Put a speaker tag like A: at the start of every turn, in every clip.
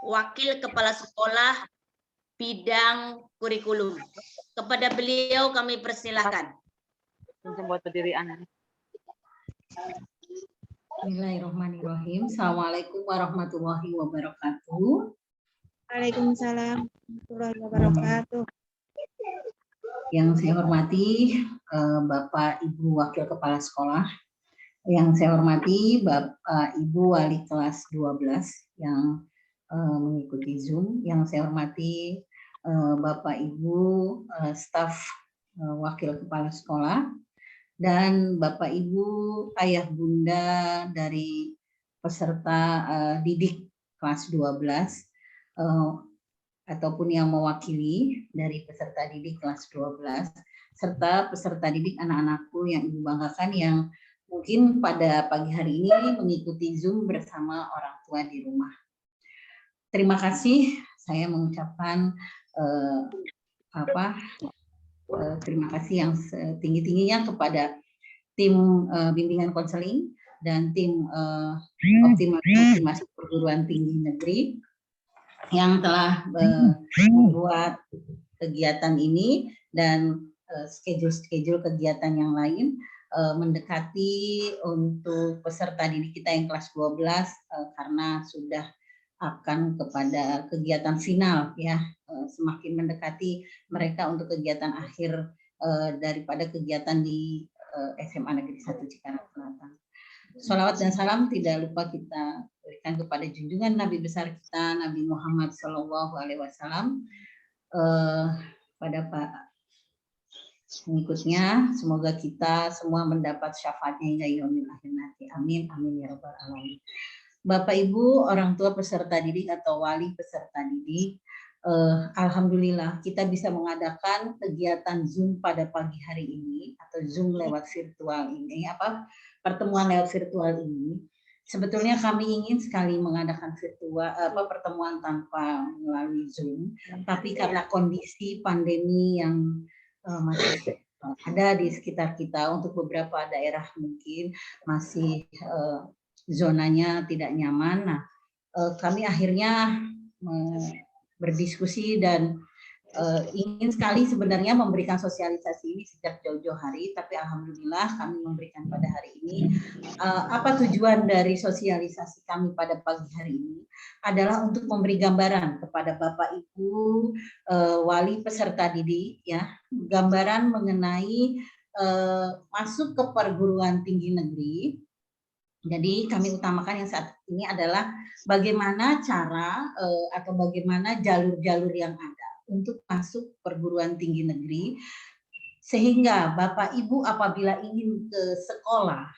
A: Wakil Kepala Sekolah Bidang Kurikulum. Kepada beliau kami persilakan.
B: Buat pendirian.
C: Bismillahirrahmanirrahim. Assalamualaikum warahmatullahi wabarakatuh.
D: Waalaikumsalam warahmatullahi wabarakatuh.
C: Yang saya hormati Bapak Ibu Wakil Kepala Sekolah, yang saya hormati Bapak Ibu Wali kelas 12 yang mengikuti Zoom, yang saya hormati Bapak Ibu staf Wakil Kepala Sekolah, dan Bapak Ibu Ayah Bunda dari peserta didik kelas 12 ataupun yang mewakili dari peserta didik kelas 12 serta peserta didik anak-anakku yang Ibu banggakan yang mungkin pada pagi hari ini mengikuti Zoom bersama orang tua di rumah. Terima kasih, saya mengucapkan terima kasih yang setinggi-tingginya kepada tim bimbingan konseling dan tim optimasi perguruan tinggi negeri yang telah membuat kegiatan ini dan schedule kegiatan yang lain mendekati untuk peserta didik kita yang kelas 12 karena sudah akan kepada kegiatan final ya, semakin mendekati mereka untuk kegiatan akhir daripada kegiatan di SMA Negeri 1 Cikarang Selatan. Sholawat dan salam tidak lupa kita berikan kepada junjungan Nabi besar kita Nabi Muhammad SAW, pada Pak pengikutnya. Semoga kita semua mendapat syafaatnya hingga yaumil akhir nanti. Amin amin ya rabbal alamin. Bapak Ibu orang tua peserta didik atau wali peserta didik, alhamdulillah kita bisa mengadakan kegiatan Zoom pada pagi hari ini atau Zoom lewat virtual ini, pertemuan lewat virtual ini. Sebetulnya kami ingin sekali mengadakan pertemuan tanpa melalui Zoom, tapi karena kondisi pandemi yang masih ada di sekitar kita, untuk beberapa daerah mungkin masih zonanya tidak nyaman. Nah, kami akhirnya berdiskusi dan ingin sekali sebenarnya memberikan sosialisasi ini sejak jauh-jauh hari, tapi alhamdulillah kami memberikan pada hari ini. Apa tujuan dari sosialisasi kami pada pagi hari ini adalah untuk memberi gambaran kepada Bapak Ibu wali peserta didik ya, gambaran mengenai masuk ke perguruan tinggi negeri. Jadi kami utamakan yang saat ini adalah bagaimana cara atau bagaimana jalur-jalur yang ada untuk masuk perguruan tinggi negeri, sehingga Bapak Ibu apabila ingin ke sekolah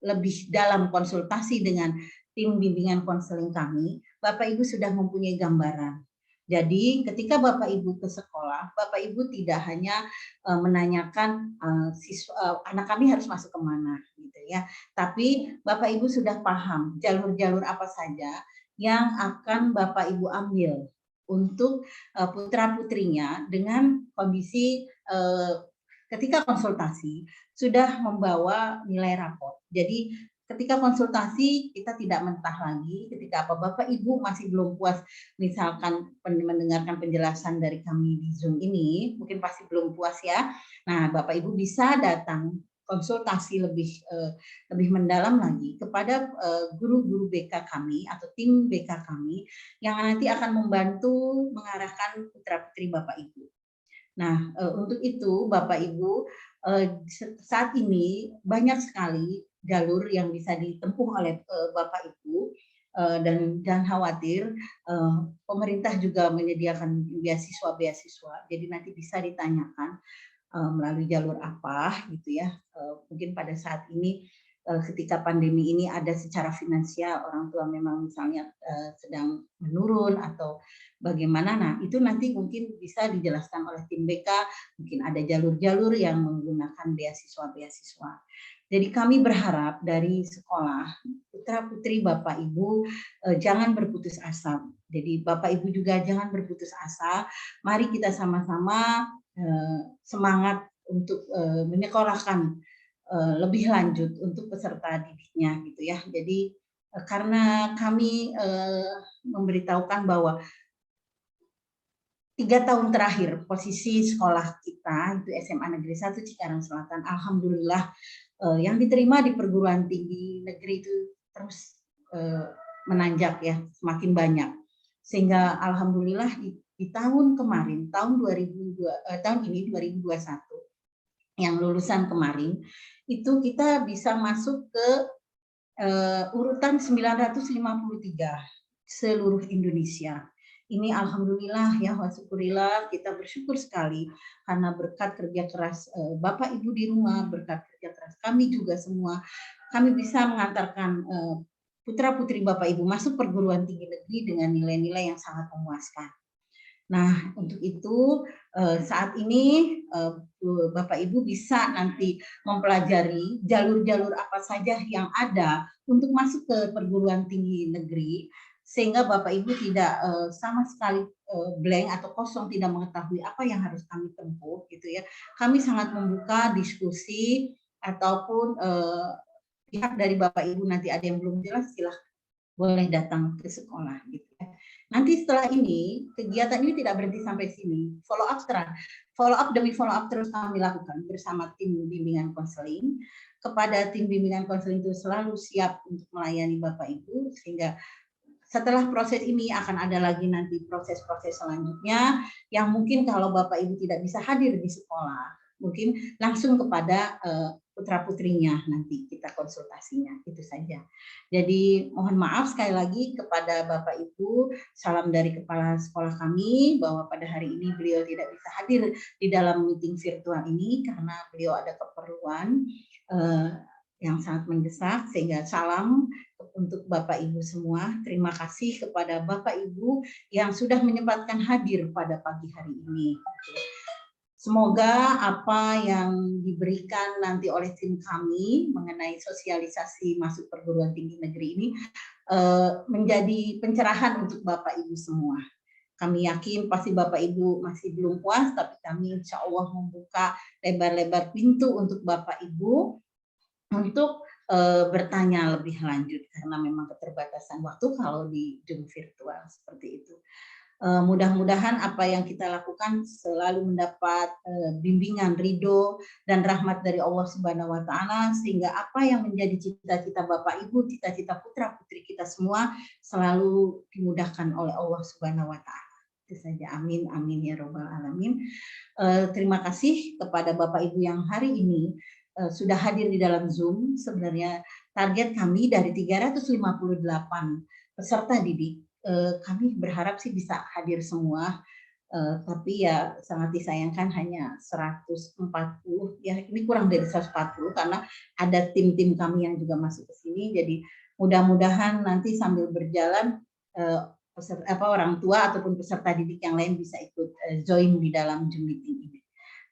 C: lebih dalam konsultasi dengan tim bimbingan konseling kami, Bapak Ibu sudah mempunyai gambaran. Jadi ketika Bapak Ibu ke sekolah, Bapak Ibu tidak hanya menanyakan anak kami harus masuk kemana, gitu ya. Tapi Bapak Ibu sudah paham jalur-jalur apa saja yang akan Bapak Ibu ambil untuk putra-putrinya dengan kondisi ketika konsultasi sudah membawa nilai rapor. Jadi ketika konsultasi kita tidak mentah lagi, ketika Bapak Ibu masih belum puas misalkan mendengarkan penjelasan dari kami di Zoom ini, mungkin pasti belum puas ya. Nah, Bapak Ibu bisa datang konsultasi lebih mendalam lagi kepada guru-guru BK kami atau tim BK kami yang nanti akan membantu mengarahkan putra-putri Bapak Ibu. Nah, untuk itu Bapak Ibu saat ini banyak sekali jalur yang bisa ditempuh oleh Bapak Ibu, dan jangan khawatir, pemerintah juga menyediakan beasiswa. Jadi nanti bisa ditanyakan melalui jalur apa gitu ya. Mungkin pada saat ini ketika pandemi ini ada secara finansial orang tua memang misalnya sedang menurun atau bagaimana, nah itu nanti mungkin bisa dijelaskan oleh tim BK, mungkin ada jalur-jalur yang menggunakan beasiswa. Jadi kami berharap dari sekolah, putra-putri Bapak Ibu jangan berputus asa. Jadi Bapak Ibu juga jangan berputus asa, mari kita sama-sama semangat untuk menyekolahkan lebih lanjut untuk peserta didiknya gitu ya. Jadi karena kami memberitahukan bahwa 3 tahun terakhir posisi sekolah kita itu SMA Negeri 1 Cikarang Selatan, alhamdulillah yang diterima di perguruan tinggi negeri itu terus menanjak ya, semakin banyak. Sehingga alhamdulillah di tahun kemarin, tahun ini 2021 yang lulusan kemarin itu kita bisa masuk ke urutan 953 seluruh Indonesia. Ini alhamdulillah ya, wa syukurillah, kita bersyukur sekali karena berkat kerja keras Bapak Ibu di rumah, berkat kerja keras kami juga semua, kami bisa mengantarkan putra-putri Bapak Ibu masuk perguruan tinggi negeri dengan nilai-nilai yang sangat memuaskan. Nah, untuk itu saat ini Bapak Ibu bisa nanti mempelajari jalur-jalur apa saja yang ada untuk masuk ke perguruan tinggi negeri, sehingga Bapak Ibu tidak sama sekali blank atau kosong, tidak mengetahui apa yang harus kami tempuh gitu ya. Kami sangat membuka diskusi ataupun pihak dari Bapak Ibu nanti ada yang belum jelas, silahkan boleh datang ke sekolah gitu ya. Nanti setelah ini kegiatan ini tidak berhenti sampai sini, follow up demi follow up terus kami lakukan bersama tim bimbingan konseling. Kepada tim bimbingan konseling itu selalu siap untuk melayani Bapak Ibu, sehingga setelah proses ini akan ada lagi nanti proses-proses selanjutnya yang mungkin kalau Bapak Ibu tidak bisa hadir di sekolah, mungkin langsung kepada putra-putrinya nanti kita konsultasinya, itu saja. Jadi mohon maaf sekali lagi kepada Bapak Ibu, salam dari kepala sekolah kami bahwa pada hari ini beliau tidak bisa hadir di dalam meeting virtual ini karena beliau ada keperluan yang sangat mendesak, sehingga salam untuk Bapak Ibu semua. Terima kasih kepada Bapak Ibu yang sudah menyempatkan hadir pada pagi hari ini. Semoga apa yang diberikan nanti oleh tim kami mengenai sosialisasi masuk perguruan tinggi negeri ini menjadi pencerahan untuk Bapak Ibu semua. Kami yakin pasti Bapak Ibu masih belum puas, tapi kami insya Allah membuka lebar-lebar pintu untuk Bapak Ibu untuk bertanya lebih lanjut karena memang keterbatasan waktu kalau di Zoom virtual seperti itu. Mudah-mudahan apa yang kita lakukan selalu mendapat bimbingan ridho dan rahmat dari Allah Subhanahu wa taala, sehingga apa yang menjadi cita-cita Bapak Ibu, cita-cita putra-putri kita semua selalu dimudahkan oleh Allah Subhanahu wa taala. Itu saja, amin amin ya robbal alamin. Terima kasih kepada Bapak Ibu yang hari ini sudah hadir di dalam Zoom. Sebenarnya target kami dari 358 peserta didik, kami berharap sih bisa hadir semua, tapi ya sangat disayangkan hanya 140, ya ini kurang dari 140 karena ada tim-tim kami yang juga masuk ke sini. Jadi mudah-mudahan nanti sambil berjalan orang tua ataupun peserta didik yang lain bisa ikut join di dalam Zoom meeting ini.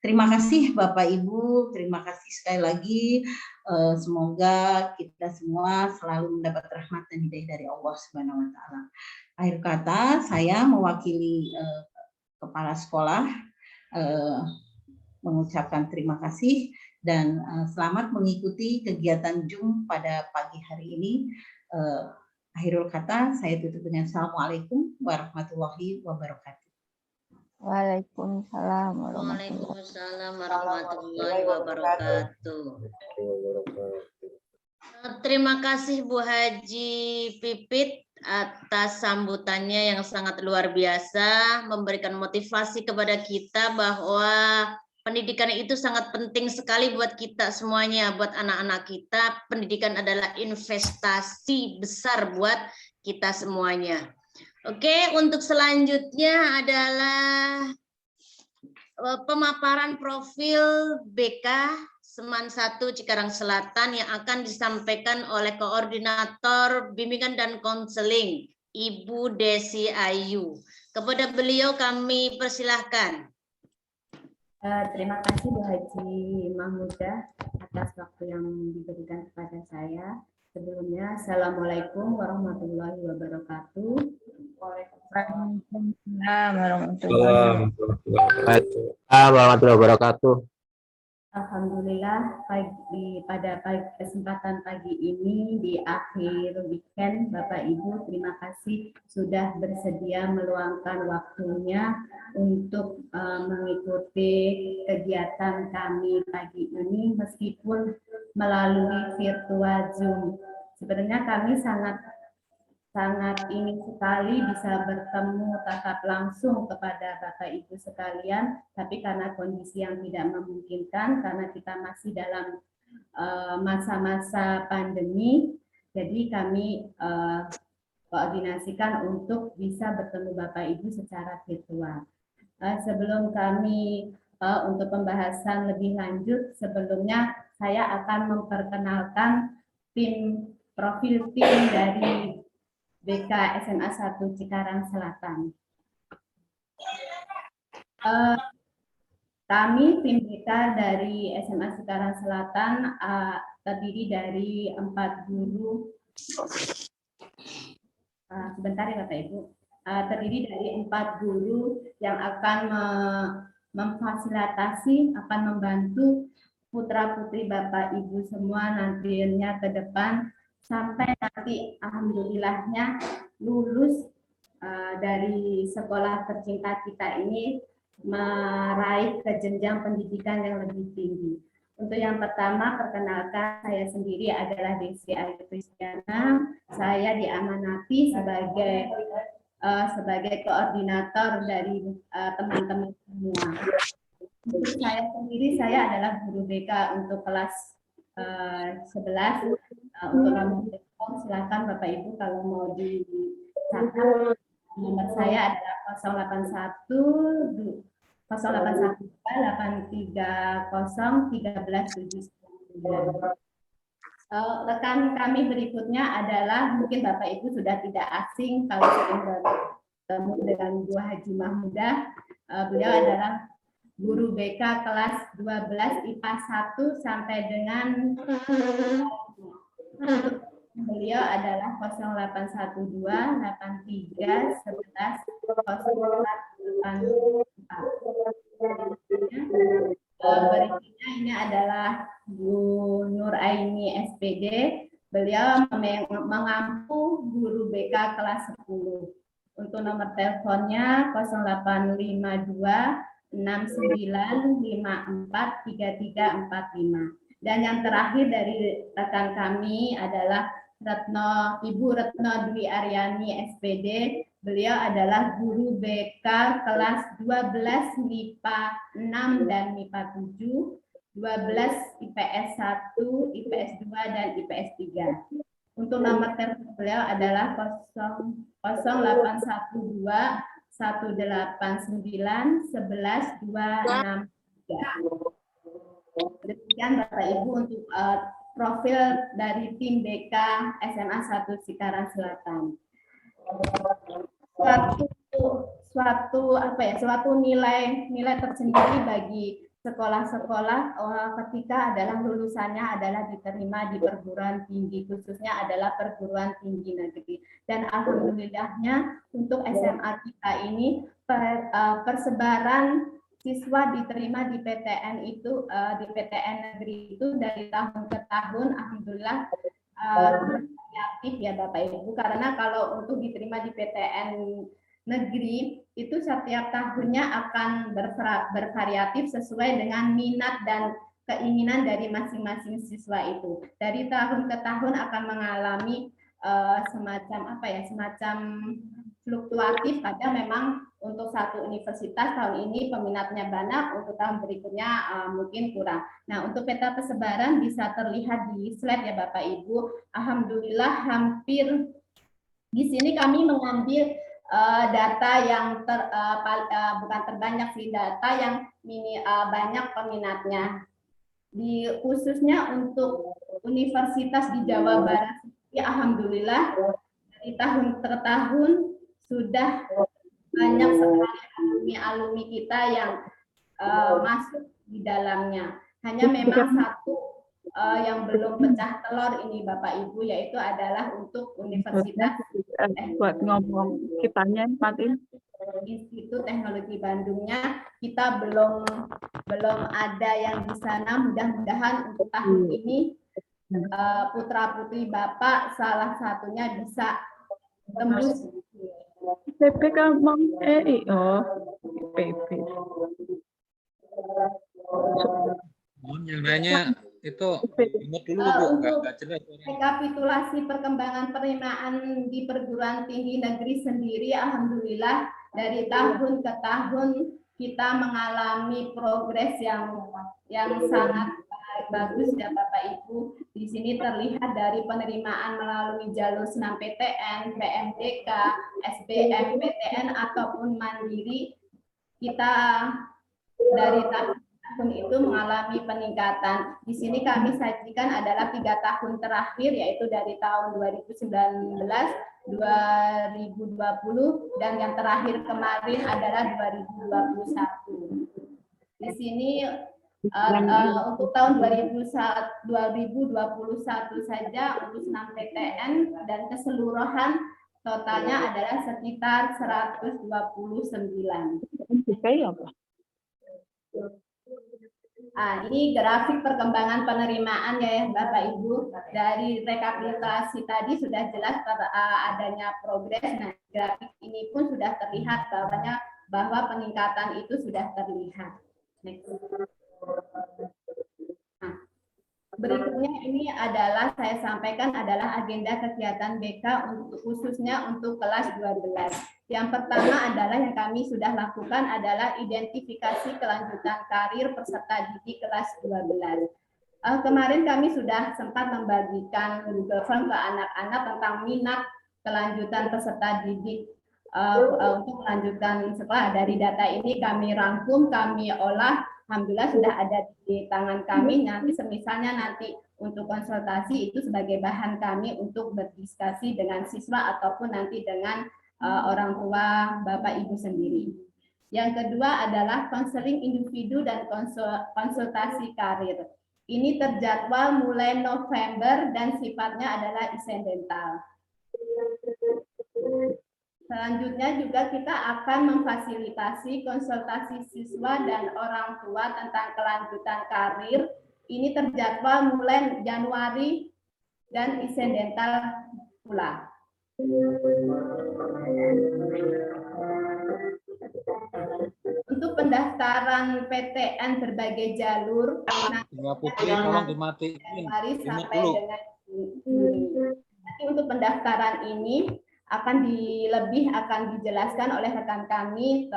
C: Terima kasih Bapak Ibu, terima kasih sekali lagi. Semoga kita semua selalu mendapat rahmat dan hidayah dari Allah Subhanahu wa taala. Akhir kata, saya mewakili kepala sekolah mengucapkan terima kasih dan selamat mengikuti kegiatan Zoom pada pagi hari ini. Akhirul kata, saya tutup dengan Assalamualaikum warahmatullahi wabarakatuh.
E: Waalaikumsalam
A: warahmatullahi wabarakatuh. Terima kasih Bu Haji Pipit atas sambutannya yang sangat luar biasa, memberikan motivasi kepada kita bahwa pendidikan itu sangat penting sekali buat kita semuanya, buat anak-anak kita. Pendidikan adalah investasi besar buat kita semuanya. Oke, untuk selanjutnya adalah pemaparan profil BK Seman 1 Cikarang Selatan yang akan disampaikan oleh Koordinator Bimbingan dan Konseling, Ibu Desi Ayu. Kepada beliau kami persilahkan.
F: Terima kasih Bu Haji Mahmudah atas waktu yang diberikan kepada saya. Sebelumnya, Assalamualaikum warahmatullahi wabarakatuh.
E: Waalaikumsalam warahmatullahi wabarakatuh.
F: Alhamdulillah pada kesempatan pagi ini di akhir weekend, Bapak Ibu, terima kasih sudah bersedia meluangkan waktunya untuk mengikuti kegiatan kami pagi ini meskipun melalui virtual Zoom. Sebenarnya kami sangat ingin sekali bisa bertemu tatap langsung kepada Bapak Ibu sekalian, tapi karena kondisi yang tidak memungkinkan, karena kita masih dalam masa-masa pandemi, jadi kami koordinasikan untuk bisa bertemu Bapak Ibu secara virtual. Sebelum kami untuk pembahasan lebih lanjut, sebelumnya saya akan memperkenalkan profil tim dari BK SMA 1 Cikarang Selatan. Kami tim BK dari SMA Cikarang Selatan terdiri dari 4 guru. Sebentar ya Bapak Ibu. Terdiri dari 4 guru yang akan memfasilitasi, akan membantu putra-putri Bapak Ibu semua nantinya ke depan sampai nanti alhamdulillahnya lulus dari sekolah tercinta kita ini meraih ke jenjang pendidikan yang lebih tinggi. Untuk yang pertama, perkenalkan, saya sendiri adalah Desi Ayu Kristiana. Saya diamanati sebagai koordinator dari teman-teman semua. Untuk saya sendiri, saya adalah guru BK untuk kelas 11. Untuk nomor telepon silakan Bapak Ibu kalau mau dicatat. Nomor saya adalah 081 0812 830 1379. Rekan kami berikutnya adalah, mungkin Bapak Ibu sudah tidak asing kalau sering bertemu dengan Bu Haji Mahmudah. Beliau adalah guru BK kelas 12 IPA 1 sampai dengan beliau adalah 0812 83 11 084. Berikutnya ini adalah Bu Nur Aini SPD. Beliau mengampu guru BK kelas 10. Untuk nomor teleponnya 0852 69543345. Dan yang terakhir dari rekan kami adalah Ibu Retno Dwi Aryani SPD. Beliau adalah guru BK kelas 12 MIPA 6 dan MIPA 7, 12 IPS 1, IPS 2 dan IPS 3. Untuk nomor telepon beliau adalah 0812 189 11 263. Demikian Bapak Ibu untuk profil dari tim BK SMA 1 Cikarang Selatan. Suatu nilai tersendiri bagi sekolah-sekolah ketika adalah lulusannya adalah diterima di perguruan tinggi, khususnya adalah perguruan tinggi negeri. Dan alhamdulillahnya untuk SMA kita ini persebaran siswa diterima di PTN itu di PTN negeri itu dari tahun ke tahun alhamdulillah variatif ya Bapak Ibu, karena kalau untuk diterima di PTN negeri itu setiap tahunnya akan bervariatif sesuai dengan minat dan keinginan dari masing-masing siswa itu. Dari tahun ke tahun akan mengalami semacam fluktuatif. Pada memang untuk satu universitas tahun ini peminatnya banyak, untuk tahun berikutnya mungkin kurang. Nah, untuk peta persebaran bisa terlihat di slide ya Bapak Ibu. Alhamdulillah hampir di sini kami mengambil data yang bukan terbanyak sih, data yang banyak peminatnya. Khususnya untuk universitas di Jawa Barat, ya alhamdulillah dari tahun ke tahun sudah banyak sekali alumni kita yang masuk di dalamnya. Hanya memang satu yang belum pecah telur ini Bapak Ibu, yaitu adalah untuk universitas.
B: Buat ngomong kitanya matiin.
F: Institut Teknologi Bandungnya kita belum ada yang di sana. Mudah-mudahan untuk tahun ini putra-putri Bapak salah satunya bisa tembus.
E: PPK Bang oh PP.
G: Yang lainnya itu ingat dulu Bu,
F: Untuk
G: nggak jelas.
F: rekapitulasi perkembangan penerimaan di perguruan tinggi negeri sendiri, alhamdulillah dari tahun ke tahun kita mengalami progres yang sangat bagus ya Bapak Ibu. Di sini terlihat dari penerimaan melalui jalur SNMPTN, PMDK, SBMPTN ataupun mandiri, kita dari tahun itu mengalami peningkatan. Di sini kami sajikan adalah 3 tahun terakhir, yaitu dari tahun 2019, 2020, dan yang terakhir kemarin adalah 2021. Di sini untuk tahun 2021 saja untuk SNMPTN dan keseluruhan totalnya adalah sekitar 129. Ini grafik perkembangan penerimaan ya Bapak Ibu. Dari rekapitulasi tadi sudah jelas adanya progres. Nah, grafik ini pun sudah terlihat bahwa peningkatan itu sudah terlihat. Next. Nah, berikutnya ini adalah saya sampaikan adalah agenda kegiatan BK khususnya untuk kelas 12. Yang pertama adalah yang kami sudah lakukan adalah identifikasi kelanjutan karir peserta didik kelas 12. Kemarin kami sudah sempat membagikan Google Form ke anak-anak tentang minat kelanjutan peserta didik untuk melanjutkan sekolah. Dari data ini kami rangkum, kami olah, alhamdulillah sudah ada di tangan kami. Nanti semisalnya nanti untuk konsultasi itu sebagai bahan kami untuk berdiskusi dengan siswa ataupun nanti dengan orang tua Bapak Ibu sendiri. Yang kedua adalah konseling individu dan konsultasi karir. Ini terjadwal mulai November dan sifatnya adalah insidental. Selanjutnya juga kita akan memfasilitasi konsultasi siswa dan orang tua tentang kelanjutan karir. Ini terjadwal mulai Januari dan insidental pula. Untuk pendaftaran PTN berbagai jalur,
G: Putri tolong dimatiin.
F: sampai dengan nanti untuk pendaftaran ini akan dijelaskan oleh rekan kami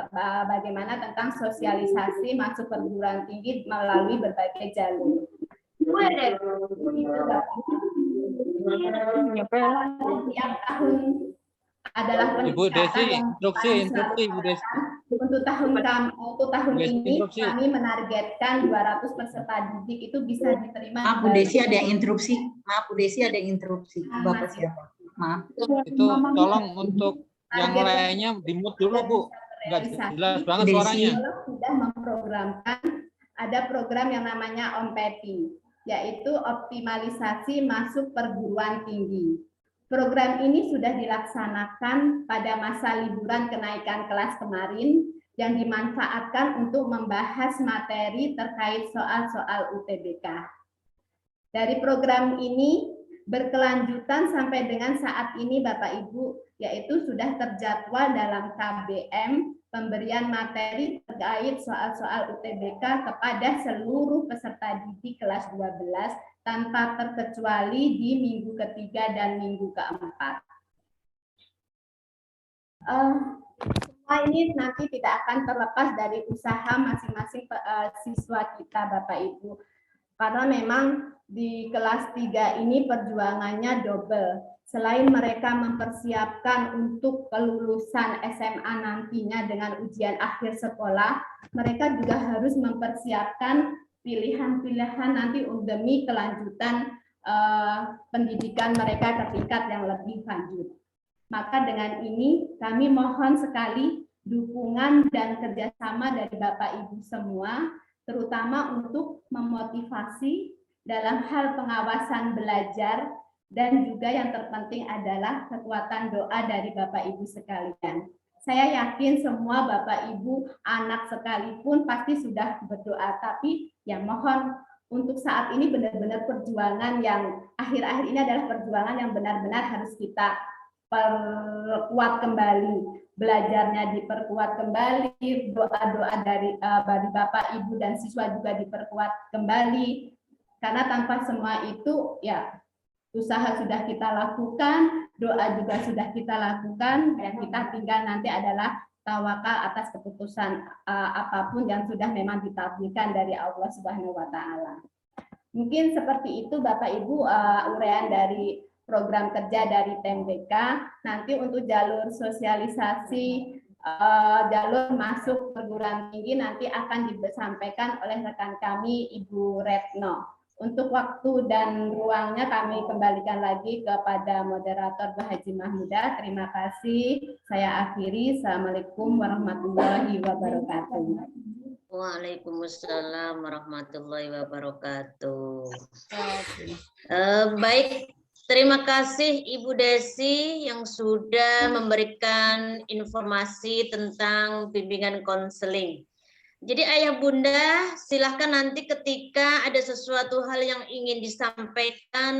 F: bagaimana tentang sosialisasi masuk perguruan tinggi melalui berbagai jalur. Tiap tahun adalah
G: Ibu Desi, instruksi Ibu Desi.
F: Untuk tahun ini kami menargetkan 200 peserta didik itu bisa diterima.
C: Maaf Bu Desi ada yang interupsi. Bapak siapa? Maaf.
G: Itu tolong untuk yang lainnya di-mute dulu Bu. Enggak jelas banget suaranya.
F: Sudah memprogramkan ada program yang namanya OMPETI, yaitu optimalisasi masuk perguruan tinggi. Program ini sudah dilaksanakan pada masa liburan kenaikan kelas kemarin yang dimanfaatkan untuk membahas materi terkait soal-soal UTBK. Dari program ini berkelanjutan sampai dengan saat ini Bapak Ibu, yaitu sudah terjadwal dalam KBM pemberian materi terkait soal-soal UTBK kepada seluruh peserta didik kelas 12 tanpa terkecuali di minggu ketiga dan minggu keempat. Semua ini nanti tidak akan terlepas dari usaha masing-masing siswa kita Bapak Ibu. Karena memang di kelas 3 ini perjuangannya double. Selain mereka mempersiapkan untuk kelulusan SMA nantinya dengan ujian akhir sekolah, mereka juga harus mempersiapkan pilihan-pilihan nanti demi kelanjutan pendidikan mereka ke tingkat yang lebih lanjut. Maka dengan ini kami mohon sekali dukungan dan kerjasama dari Bapak Ibu semua, terutama untuk memotivasi dalam hal pengawasan belajar, dan juga yang terpenting adalah kekuatan doa dari Bapak Ibu sekalian. Saya yakin semua Bapak Ibu, anak sekalipun pasti sudah berdoa, tapi ya mohon untuk saat ini benar-benar perjuangan yang akhir-akhir ini adalah perjuangan yang benar-benar harus kita perkuat kembali, belajarnya diperkuat kembali, doa-doa dari Bapak Ibu dan siswa juga diperkuat kembali, karena tanpa semua itu ya usaha sudah kita lakukan, doa juga sudah kita lakukan, yang kita tinggal nanti adalah tawakal atas keputusan apapun yang sudah memang ditakdirkan dari Allah Subhanahu wa taala. Mungkin seperti itu Bapak Ibu uraian dari program kerja dari TMBK. Nanti untuk jalur sosialisasi jalur masuk perguruan tinggi nanti akan disampaikan oleh rekan kami Ibu Retno. Untuk waktu dan ruangnya kami kembalikan lagi kepada moderator Bahaji Mahmudah. Terima kasih. Saya akhiri. Assalamualaikum warahmatullahi wabarakatuh.
A: Waalaikumsalam warahmatullahi wabarakatuh. Baik, terima kasih Ibu Desi yang sudah memberikan informasi tentang bimbingan konseling. Jadi ayah bunda silahkan nanti ketika ada sesuatu hal yang ingin disampaikan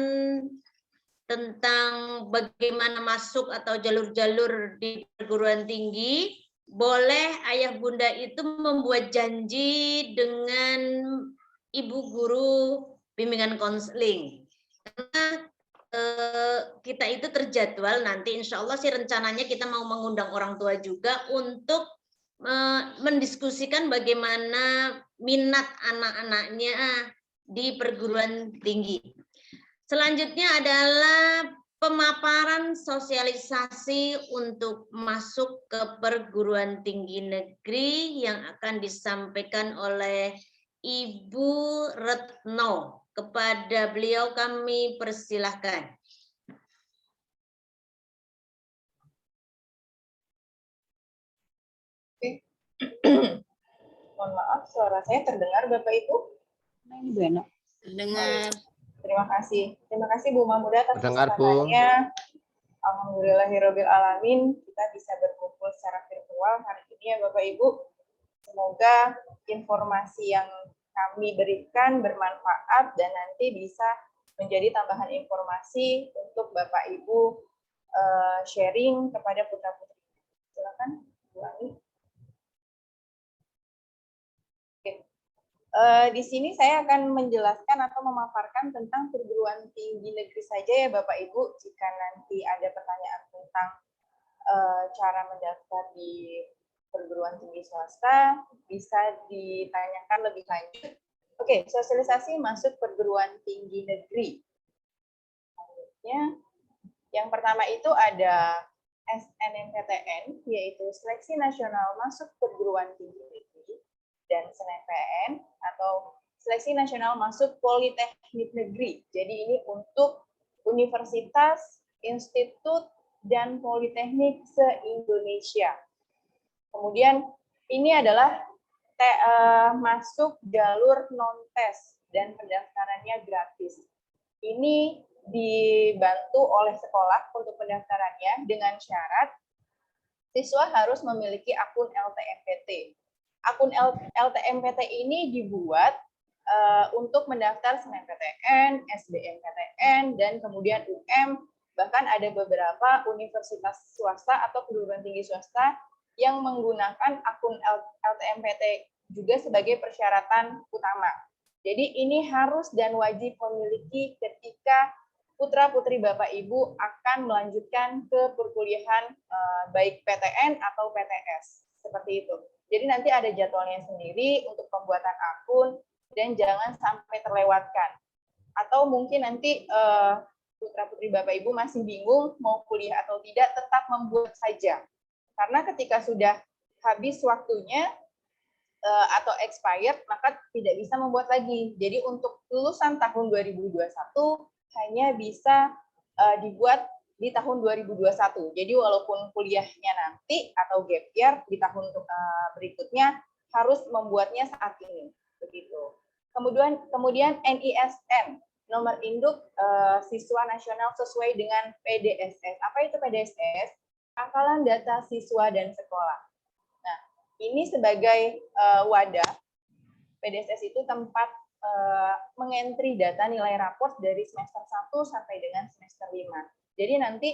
A: tentang bagaimana masuk atau jalur-jalur di perguruan tinggi, boleh ayah bunda itu membuat janji dengan ibu guru bimbingan konseling. Karena kita itu terjadwal nanti insya Allah sih rencananya kita mau mengundang orang tua juga untuk mendiskusikan bagaimana minat anak-anaknya di perguruan tinggi. Selanjutnya adalah pemaparan sosialisasi untuk masuk ke perguruan tinggi negeri yang akan disampaikan oleh Ibu Retno. Kepada beliau kami persilahkan.
H: Mohon maaf, suara saya terdengar Bapak Ibu?
B: Ini Bu Eno.
A: Dengar.
H: Terima kasih. Terima kasih Bu Mahmudah atas
I: Terdengar, Bu.
H: kesempatannya. Alhamdulillahirabbil alamin kita bisa berkumpul secara virtual hari ini ya Bapak Ibu. Semoga informasi yang kami berikan bermanfaat dan nanti bisa menjadi tambahan informasi untuk Bapak Ibu sharing kepada putra-putri. Silakan Bu Ani. Di sini saya akan menjelaskan atau memaparkan tentang perguruan tinggi negeri saja ya Bapak Ibu. Jika nanti ada pertanyaan tentang cara mendaftar di perguruan tinggi swasta, bisa ditanyakan lebih lanjut. Oke, sosialisasi masuk perguruan tinggi negeri. Selanjutnya, yang pertama itu ada SNMPTN, yaitu Seleksi Nasional Masuk Perguruan Tinggi Negeri, dan SNMPN atau Seleksi Nasional Masuk Politeknik Negeri. Jadi ini untuk universitas, institut, dan politeknik se-Indonesia. Kemudian ini adalah masuk jalur non-tes dan pendaftarannya gratis. Ini dibantu oleh sekolah untuk pendaftarannya dengan syarat siswa harus memiliki akun LTMPT. Akun LTMPT ini dibuat untuk mendaftar SNMPTN, SBMPTN, dan kemudian UM. Bahkan ada beberapa universitas swasta atau perguruan tinggi swasta yang menggunakan akun LTMPT juga sebagai persyaratan utama. Jadi ini harus dan wajib memiliki ketika putra-putri Bapak Ibu akan melanjutkan ke perkuliahan baik PTN atau PTS. Seperti itu. Jadi nanti ada jadwalnya sendiri untuk pembuatan akun dan jangan sampai terlewatkan. Atau mungkin nanti putra-putri Bapak Ibu masih bingung mau kuliah atau tidak, tetap membuat saja. Karena ketika sudah habis waktunya atau expired, maka tidak bisa membuat lagi. Jadi untuk lulusan tahun 2021 hanya bisa dibuat di tahun 2021. Jadi walaupun kuliahnya nanti atau gap year di tahun berikutnya harus membuatnya saat ini. Begitu. Kemudian NISN, nomor induk siswa nasional sesuai dengan PDSS. Apa itu PDSS? pangkalan data siswa dan sekolah. Nah, ini sebagai wadah, PDSS itu tempat mengentry data nilai raport dari semester 1 sampai dengan semester 5. Jadi nanti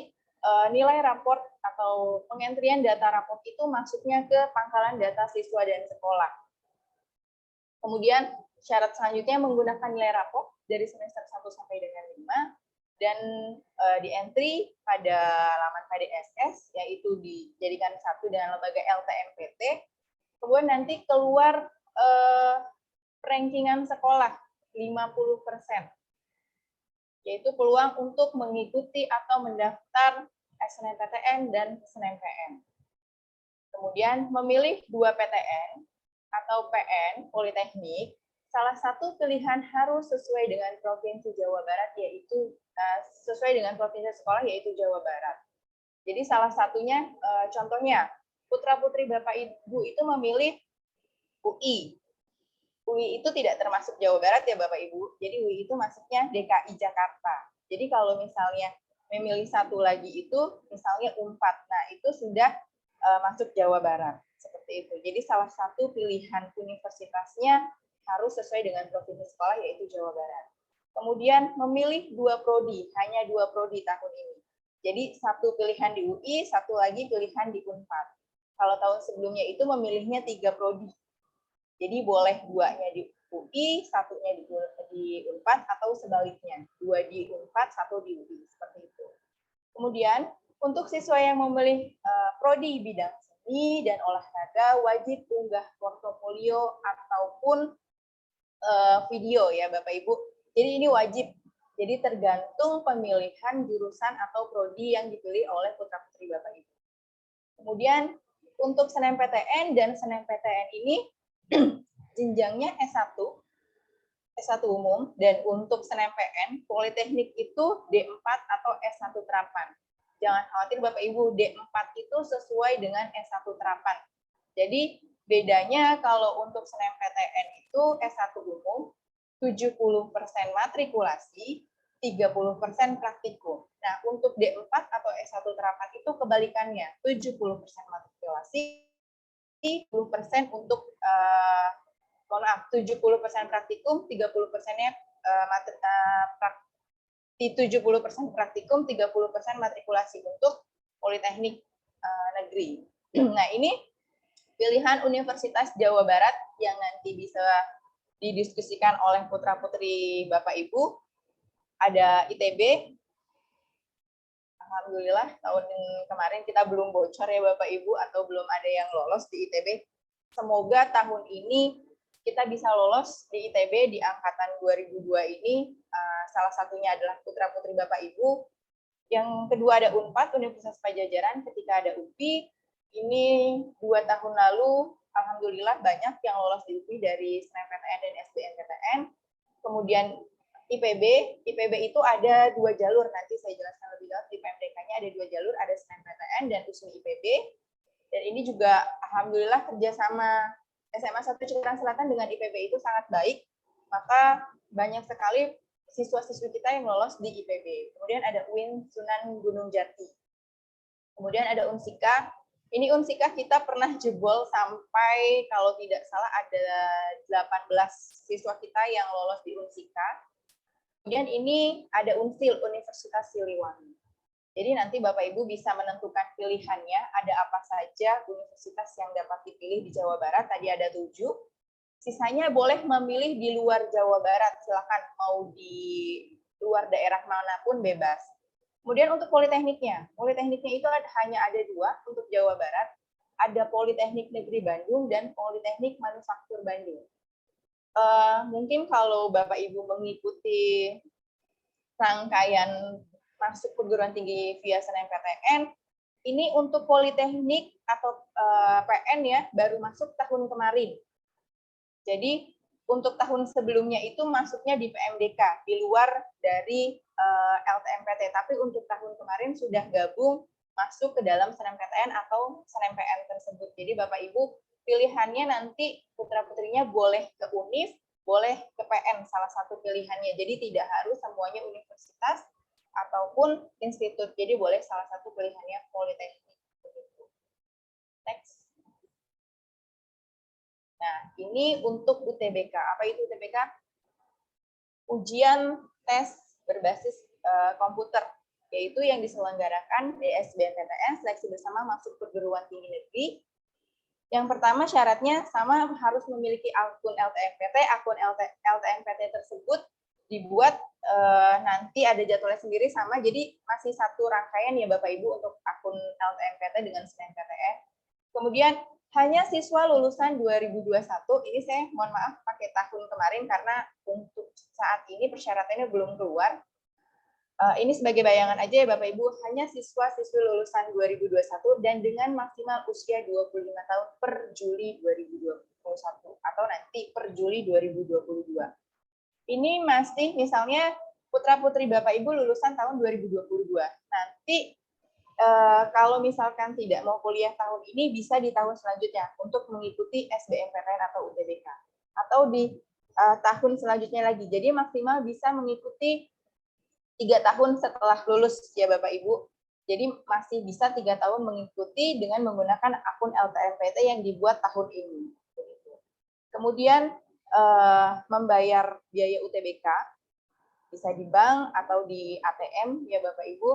H: nilai raport atau pengentrian data raport itu masuknya ke pangkalan data siswa dan sekolah. Kemudian syarat selanjutnya menggunakan nilai raport dari semester 1 sampai dengan 5 dan di entry pada laman PDSS, yaitu dijadikan satu dengan lembaga LTMPT. Kemudian nanti keluar rankingan sekolah 50%, yaitu peluang untuk mengikuti atau mendaftar SNMPTN dan SNMPN. Kemudian memilih 2 PTN atau PN Politeknik, salah satu pilihan harus sesuai dengan Provinsi Jawa Barat, yaitu sesuai dengan provinsi sekolah, yaitu Jawa Barat. Jadi salah satunya, contohnya, putra-putri Bapak Ibu itu memilih UI. UI itu tidak termasuk Jawa Barat ya Bapak Ibu, jadi UI itu masuknya DKI Jakarta. Jadi kalau misalnya memilih satu lagi itu, misalnya UNPAD, nah itu sudah masuk Jawa Barat. Seperti itu. Jadi salah satu pilihan universitasnya harus sesuai dengan provinsi sekolah, yaitu Jawa Barat. Kemudian memilih 2 prodi, hanya 2 prodi tahun ini. Jadi satu pilihan di UI, satu lagi pilihan di UNPAD. Kalau tahun sebelumnya itu memilihnya 3 prodi. Jadi boleh 2-nya di UI, satunya di UNPAD, atau sebaliknya, 2 di UNPAD, 1 di UI, seperti itu. Kemudian untuk siswa yang memilih prodi bidang seni dan olahraga wajib unggah portofolio ataupun video ya Bapak Ibu. Jadi ini wajib. Jadi tergantung pemilihan jurusan atau prodi yang dipilih oleh putra-putri Bapak Ibu. Kemudian untuk SNMPTN dan SNMPTN ini jenjangnya S1 umum, dan untuk SNMPN Politeknik itu D4 atau S1 terapan. Jangan khawatir Bapak Ibu, D4 itu sesuai dengan S1 terapan. Jadi bedanya kalau untuk SNMPTN itu S1 umum 70% matrikulasi, 30% praktikum. Nah, untuk D4 atau S1 terapan itu kebalikannya, 70% matrikulasi, 30% untuk 70% praktikum, 30%-nya 70% praktikum, 30% matrikulasi untuk Politeknik Negeri. Nah, ini pilihan Universitas Jawa Barat yang nanti bisa didiskusikan oleh putra-putri Bapak Ibu. Ada ITB. Alhamdulillah tahun kemarin kita belum bocor ya Bapak Ibu, atau belum ada yang lolos di ITB. Semoga tahun ini kita bisa lolos di ITB di angkatan 2002 ini. Salah satunya adalah putra-putri Bapak Ibu. Yang kedua ada UNPAD, Universitas Padjadjaran. Ketika ada UPI, ini 2 tahun lalu, alhamdulillah banyak yang lolos di UPI dari SNMPTN dan SBMPTN. Kemudian IPB itu ada 2 jalur, nanti saya jelaskan lebih dalam di PMDK-nya ada 2 jalur, ada SNMPTN dan USMI IPB. Dan ini juga alhamdulillah kerjasama SMA 1 Cikarang Selatan dengan IPB itu sangat baik, maka banyak sekali siswa-siswi kita yang lolos di IPB. Kemudian ada UIN Sunan Gunung Jati. Kemudian ada Unsika. Ini Unsika kita pernah jebol sampai kalau tidak salah ada 18 siswa kita yang lolos di Unsika. Kemudian ini ada Unsil, Universitas Siliwangi. Jadi nanti Bapak Ibu bisa menentukan pilihannya, ada apa saja universitas yang dapat dipilih di Jawa Barat, tadi ada 7. Sisanya boleh memilih di luar Jawa Barat, silakan mau di luar daerah manapun bebas. Kemudian untuk politekniknya itu hanya ada 2 untuk Jawa Barat, ada Politeknik Negeri Bandung dan Politeknik Manufaktur Bandung. Mungkin kalau Bapak Ibu mengikuti rangkaian masuk perguruan tinggi via SNMPTN, ini untuk Politeknik atau PN ya, baru masuk tahun kemarin. Jadi untuk tahun sebelumnya itu masuknya di PMDK, di luar dari LTMPT. Tapi untuk tahun kemarin sudah gabung masuk ke dalam SNMPTN atau SNMPN tersebut. Jadi Bapak Ibu pilihannya nanti putra-putrinya boleh ke UNIF, boleh ke PN, salah satu pilihannya. Jadi tidak harus semuanya universitas ataupun institut. Jadi boleh salah satu pilihannya Politeknik. Next. Nah, ini untuk UTBK. Apa itu UTBK? Ujian tes berbasis komputer, yaitu yang diselenggarakan di SBMPTN, seleksi bersama masuk perguruan tinggi negeri. Yang pertama syaratnya sama, harus memiliki akun LTMPT. Akun LTMPT tersebut dibuat nanti ada jadwalnya sendiri sama, jadi masih satu rangkaian ya Bapak Ibu untuk akun LTMPT dengan SNMPTN. Kemudian hanya siswa lulusan 2021, ini saya mohon maaf pakai tahun kemarin karena untuk saat ini persyaratannya belum keluar. Ini sebagai bayangan aja ya Bapak Ibu, hanya siswa-siswi lulusan 2021 dan dengan maksimal usia 25 tahun per Juli 2021 atau nanti per Juli 2022. Ini masih misalnya putra-putri Bapak Ibu lulusan tahun 2022. Nanti kalau misalkan tidak mau kuliah tahun ini, bisa di tahun selanjutnya untuk mengikuti SBMPTN atau UTBK. Atau di tahun selanjutnya lagi. Jadi maksimal bisa mengikuti 3 tahun setelah lulus ya Bapak Ibu. Jadi masih bisa 3 tahun mengikuti dengan menggunakan akun LTMPT yang dibuat tahun ini. Kemudian membayar biaya UTBK bisa di bank atau di ATM ya Bapak Ibu.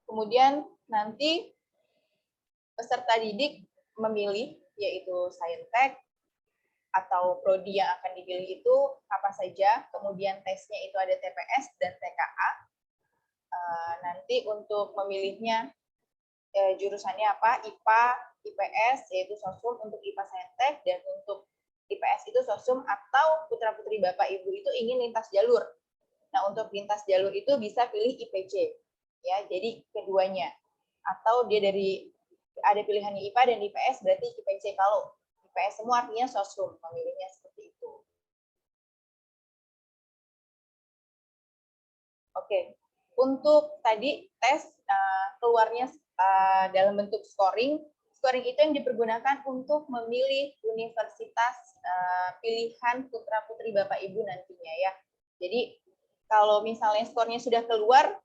H: Kemudian nanti peserta didik memilih yaitu Saintek atau prodi yang akan dipilih itu apa saja. Kemudian tesnya itu ada TPS dan TKA. Nanti untuk memilihnya jurusannya apa, IPA, IPS, yaitu Sosum untuk IPA Saintek, dan untuk IPS itu Sosum, atau putra-putri Bapak Ibu itu ingin lintas jalur. Nah, untuk lintas jalur itu bisa pilih IPC, ya, jadi keduanya. Atau dia dari, ada pilihannya IPA dan IPS, berarti IPC. Kalau IPS semua artinya Sosum, memilihnya seperti itu. Oke. Untuk tadi tes keluarnya dalam bentuk scoring. Scoring itu yang dipergunakan untuk memilih universitas pilihan putra-putri Bapak Ibu nantinya ya. Jadi kalau misalnya skornya sudah keluar,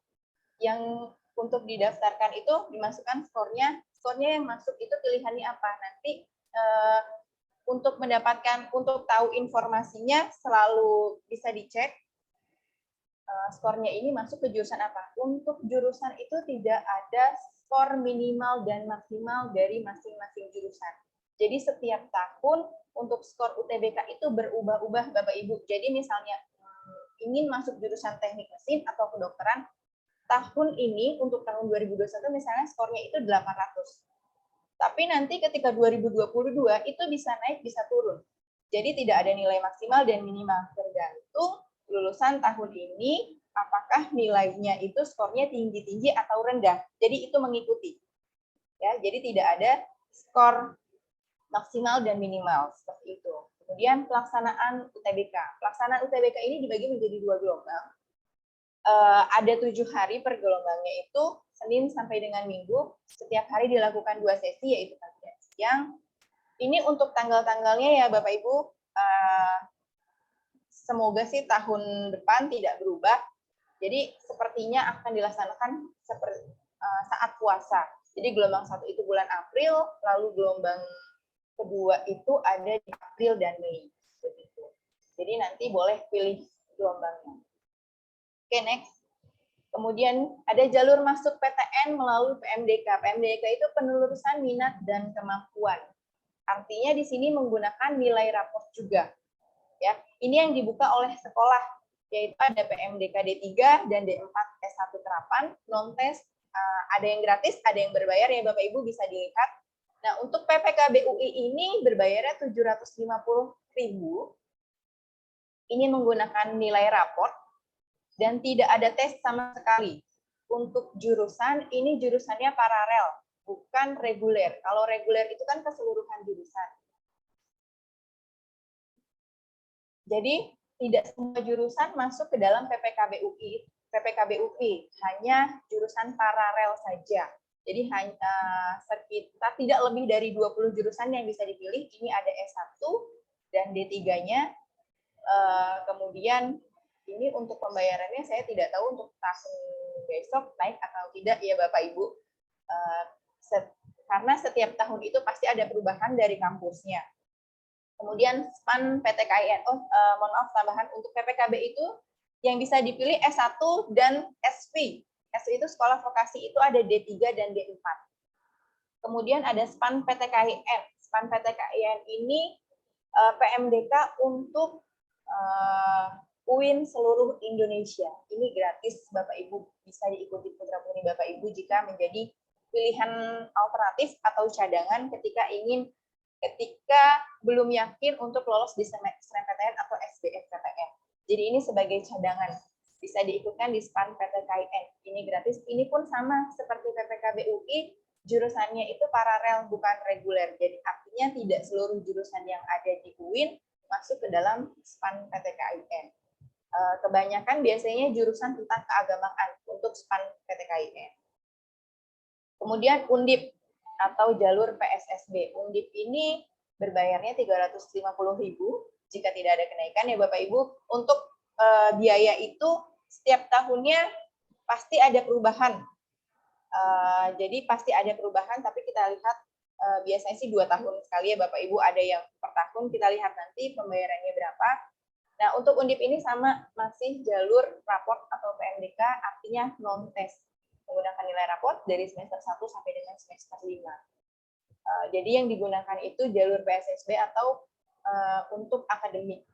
H: yang untuk didaftarkan itu dimasukkan skornya yang masuk itu pilihannya apa. Nanti untuk mendapatkan, untuk tahu informasinya selalu bisa dicek. Skornya ini masuk ke jurusan apa. Untuk jurusan itu tidak ada skor minimal dan maksimal dari masing-masing jurusan. Jadi setiap tahun untuk skor UTBK itu berubah-ubah Bapak Ibu. Jadi misalnya ingin masuk jurusan teknik mesin atau kedokteran, tahun ini untuk tahun 2021 misalnya skornya itu 800. Tapi nanti ketika 2022 itu bisa naik, bisa turun. Jadi tidak ada nilai maksimal dan minimal, tergantung lulusan tahun ini apakah nilainya itu skornya tinggi-tinggi atau rendah. Jadi itu mengikuti. Ya, jadi tidak ada skor maksimal dan minimal seperti itu. Kemudian pelaksanaan UTBK. Pelaksanaan UTBK ini dibagi menjadi 2 gelombang. Ada 7 hari per gelombangnya itu Senin sampai dengan Minggu. Setiap hari dilakukan 2 sesi, yaitu pagi dan siang. Ini untuk tanggal-tanggalnya ya Bapak Ibu. Semoga sih tahun depan tidak berubah. Jadi sepertinya akan dilaksanakan seperti saat puasa. Jadi gelombang 1 itu bulan April, lalu gelombang kedua itu ada di April dan Mei. Begitu. Jadi nanti boleh pilih gelombangnya. Oke, next. Kemudian ada jalur masuk PTN melalui PMDK. PMDK itu penelusuran minat dan kemampuan. Artinya di sini menggunakan nilai rapor juga. Ya, ini yang dibuka oleh sekolah, yaitu ada PMDK D3 dan D4 S1 terapan, non-tes, ada yang gratis, ada yang berbayar ya Bapak Ibu bisa dilihat. Nah, untuk PPKB UI ini berbayarnya 750.000. Ini menggunakan nilai raport dan tidak ada tes sama sekali. Untuk jurusan, ini jurusannya paralel, bukan reguler. Kalau reguler itu kan keseluruhan jurusan. Jadi tidak semua jurusan masuk ke dalam PPKB UI, hanya jurusan paralel saja. Jadi sekitar tidak lebih dari 20 jurusan yang bisa dipilih. Ini ada S1 dan D3-nya. Kemudian ini untuk pembayarannya saya tidak tahu untuk tahun besok naik atau tidak ya Bapak Ibu. karena setiap tahun itu pasti ada perubahan dari kampusnya. Kemudian SPAN PTKIN, mohon maaf tambahan, untuk PPKB itu yang bisa dipilih S1 dan SV. SV itu sekolah vokasi itu ada D3 dan D4. Kemudian ada SPAN PTKIN. SPAN PTKIN ini PMDK untuk UIN seluruh Indonesia. Ini gratis Bapak Ibu, bisa diikuti putra-putri Bapak Ibu jika menjadi pilihan alternatif atau cadangan ketika belum yakin untuk lolos di SNMPTN atau SBMPTN. Jadi ini sebagai cadangan, bisa diikutkan di SPAN PTKIN. Ini gratis, ini pun sama seperti PPKB UI, jurusannya itu paralel bukan reguler. Jadi artinya tidak seluruh jurusan yang ada di UIN masuk ke dalam SPAN PTKIN. Kebanyakan biasanya jurusan tentang keagamaan untuk SPAN PTKIN. Kemudian Undip atau jalur PSSB. Undip ini berbayarnya 350.000 jika tidak ada kenaikan ya Bapak Ibu. Untuk biaya itu setiap tahunnya pasti ada perubahan. Jadi pasti ada perubahan, tapi kita lihat biasanya sih 2 tahun sekali ya Bapak Ibu, ada yang per tahun, kita lihat nanti pembayarannya berapa. Nah, untuk Undip ini sama, masih jalur raport atau PMDK, artinya non-tes. Menggunakan nilai raport dari semester 1 sampai dengan semester 5. Jadi yang digunakan itu jalur PSSB atau untuk akademik.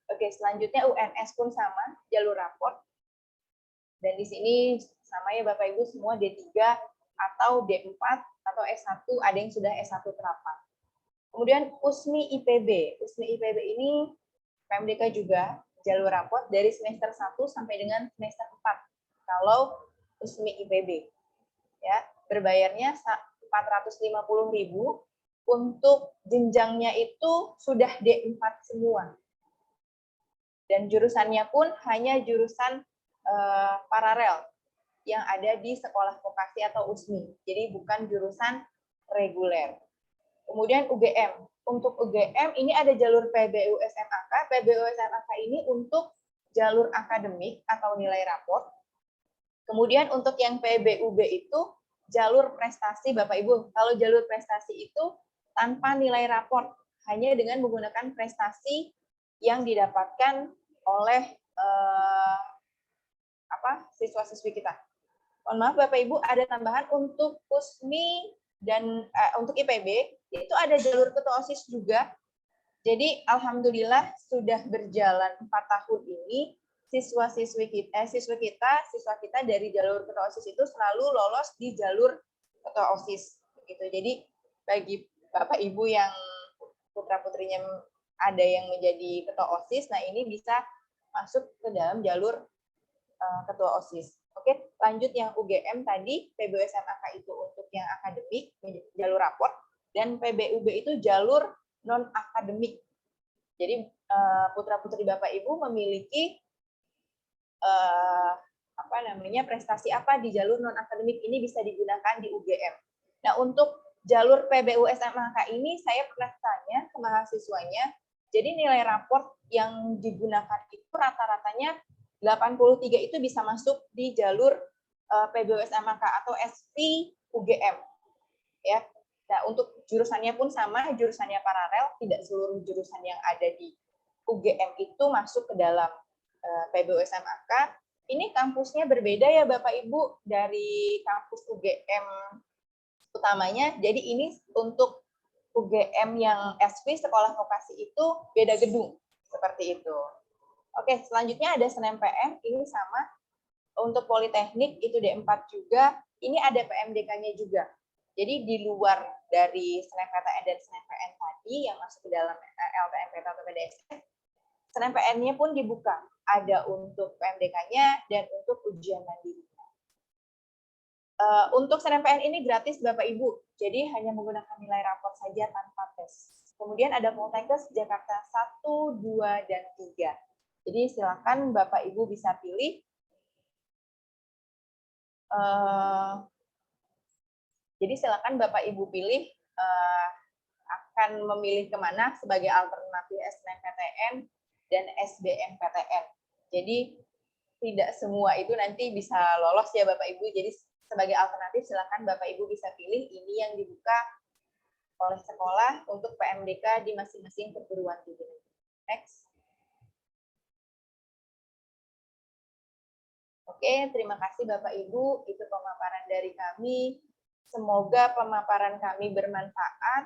H: Oke, selanjutnya UNS pun sama, jalur raport. Dan di sini sama ya Bapak Ibu, semua D3 atau D4 atau S1, ada yang sudah S1 terapan. Kemudian USMI IPB. USMI IPB ini PMDK juga, jalur raport dari semester 1 sampai dengan semester 4. Kalau USMI IPB. Ya, berbayarnya 450.000, untuk jenjangnya itu sudah D4 semua. Dan jurusannya pun hanya jurusan paralel yang ada di sekolah vokasi atau USMI. Jadi bukan jurusan reguler. Kemudian UGM. Untuk UGM ini ada jalur PBU SMAK. PBU SMAK ini untuk jalur akademik atau nilai raport. Kemudian untuk yang PBUB itu jalur prestasi Bapak Ibu. Kalau jalur prestasi itu tanpa nilai raport, hanya dengan menggunakan prestasi yang didapatkan oleh siswa-siswi kita. Mohon maaf Bapak Ibu, ada tambahan untuk USMI dan untuk IPB, itu ada jalur ketua OSIS juga. Jadi alhamdulillah sudah berjalan 4 tahun ini, siswa kita dari jalur ketua OSIS itu selalu lolos di jalur ketua OSIS. Gitu. Jadi bagi Bapak Ibu yang putra-putrinya ada yang menjadi ketua OSIS, nah ini bisa masuk ke dalam jalur ketua OSIS. Oke, lanjut yang UGM tadi, PBU SMAK itu untuk yang akademik, jalur raport, dan PBUB itu jalur non-akademik. Jadi putra-putri Bapak Ibu memiliki prestasi apa di jalur non-akademik ini bisa digunakan di UGM. Nah, untuk jalur PBU SMAK ini saya pernah tanya ke mahasiswanya, jadi nilai raport yang digunakan itu rata-ratanya 83 itu bisa masuk di jalur PBU SMAK atau SV UGM. Ya. Nah, untuk jurusannya pun sama, jurusannya paralel, tidak seluruh jurusan yang ada di UGM itu masuk ke dalam PBU SMAK. Ini kampusnya berbeda ya Bapak Ibu dari kampus UGM utamanya. Jadi ini untuk UGM yang SV sekolah vokasi itu beda gedung seperti itu. Oke, selanjutnya ada SNMPN, ini sama. Untuk Politeknik itu D4 juga, ini ada PMDK-nya juga. Jadi di luar dari SNMPTN dan SNMPN tadi yang masuk ke dalam LPMPT atau PDSN, SNMPN-nya pun dibuka. Ada untuk PMDK-nya dan untuk ujian mandiri. Untuk SNMPN ini gratis Bapak Ibu, jadi hanya menggunakan nilai raport saja tanpa tes. Kemudian ada Poltekkes Jakarta 1, 2, dan 3. Jadi silakan Bapak Ibu bisa pilih. Jadi silakan Bapak Ibu pilih akan memilih kemana sebagai alternatif SNMPTN dan SBMPTN. Jadi tidak semua itu nanti bisa lolos ya Bapak Ibu. Jadi sebagai alternatif silakan Bapak Ibu bisa pilih ini yang dibuka oleh sekolah untuk PMDK di masing-masing perguruan tinggi negeri. Next. Oke, terima kasih Bapak Ibu. Itu pemaparan dari kami. Semoga pemaparan kami bermanfaat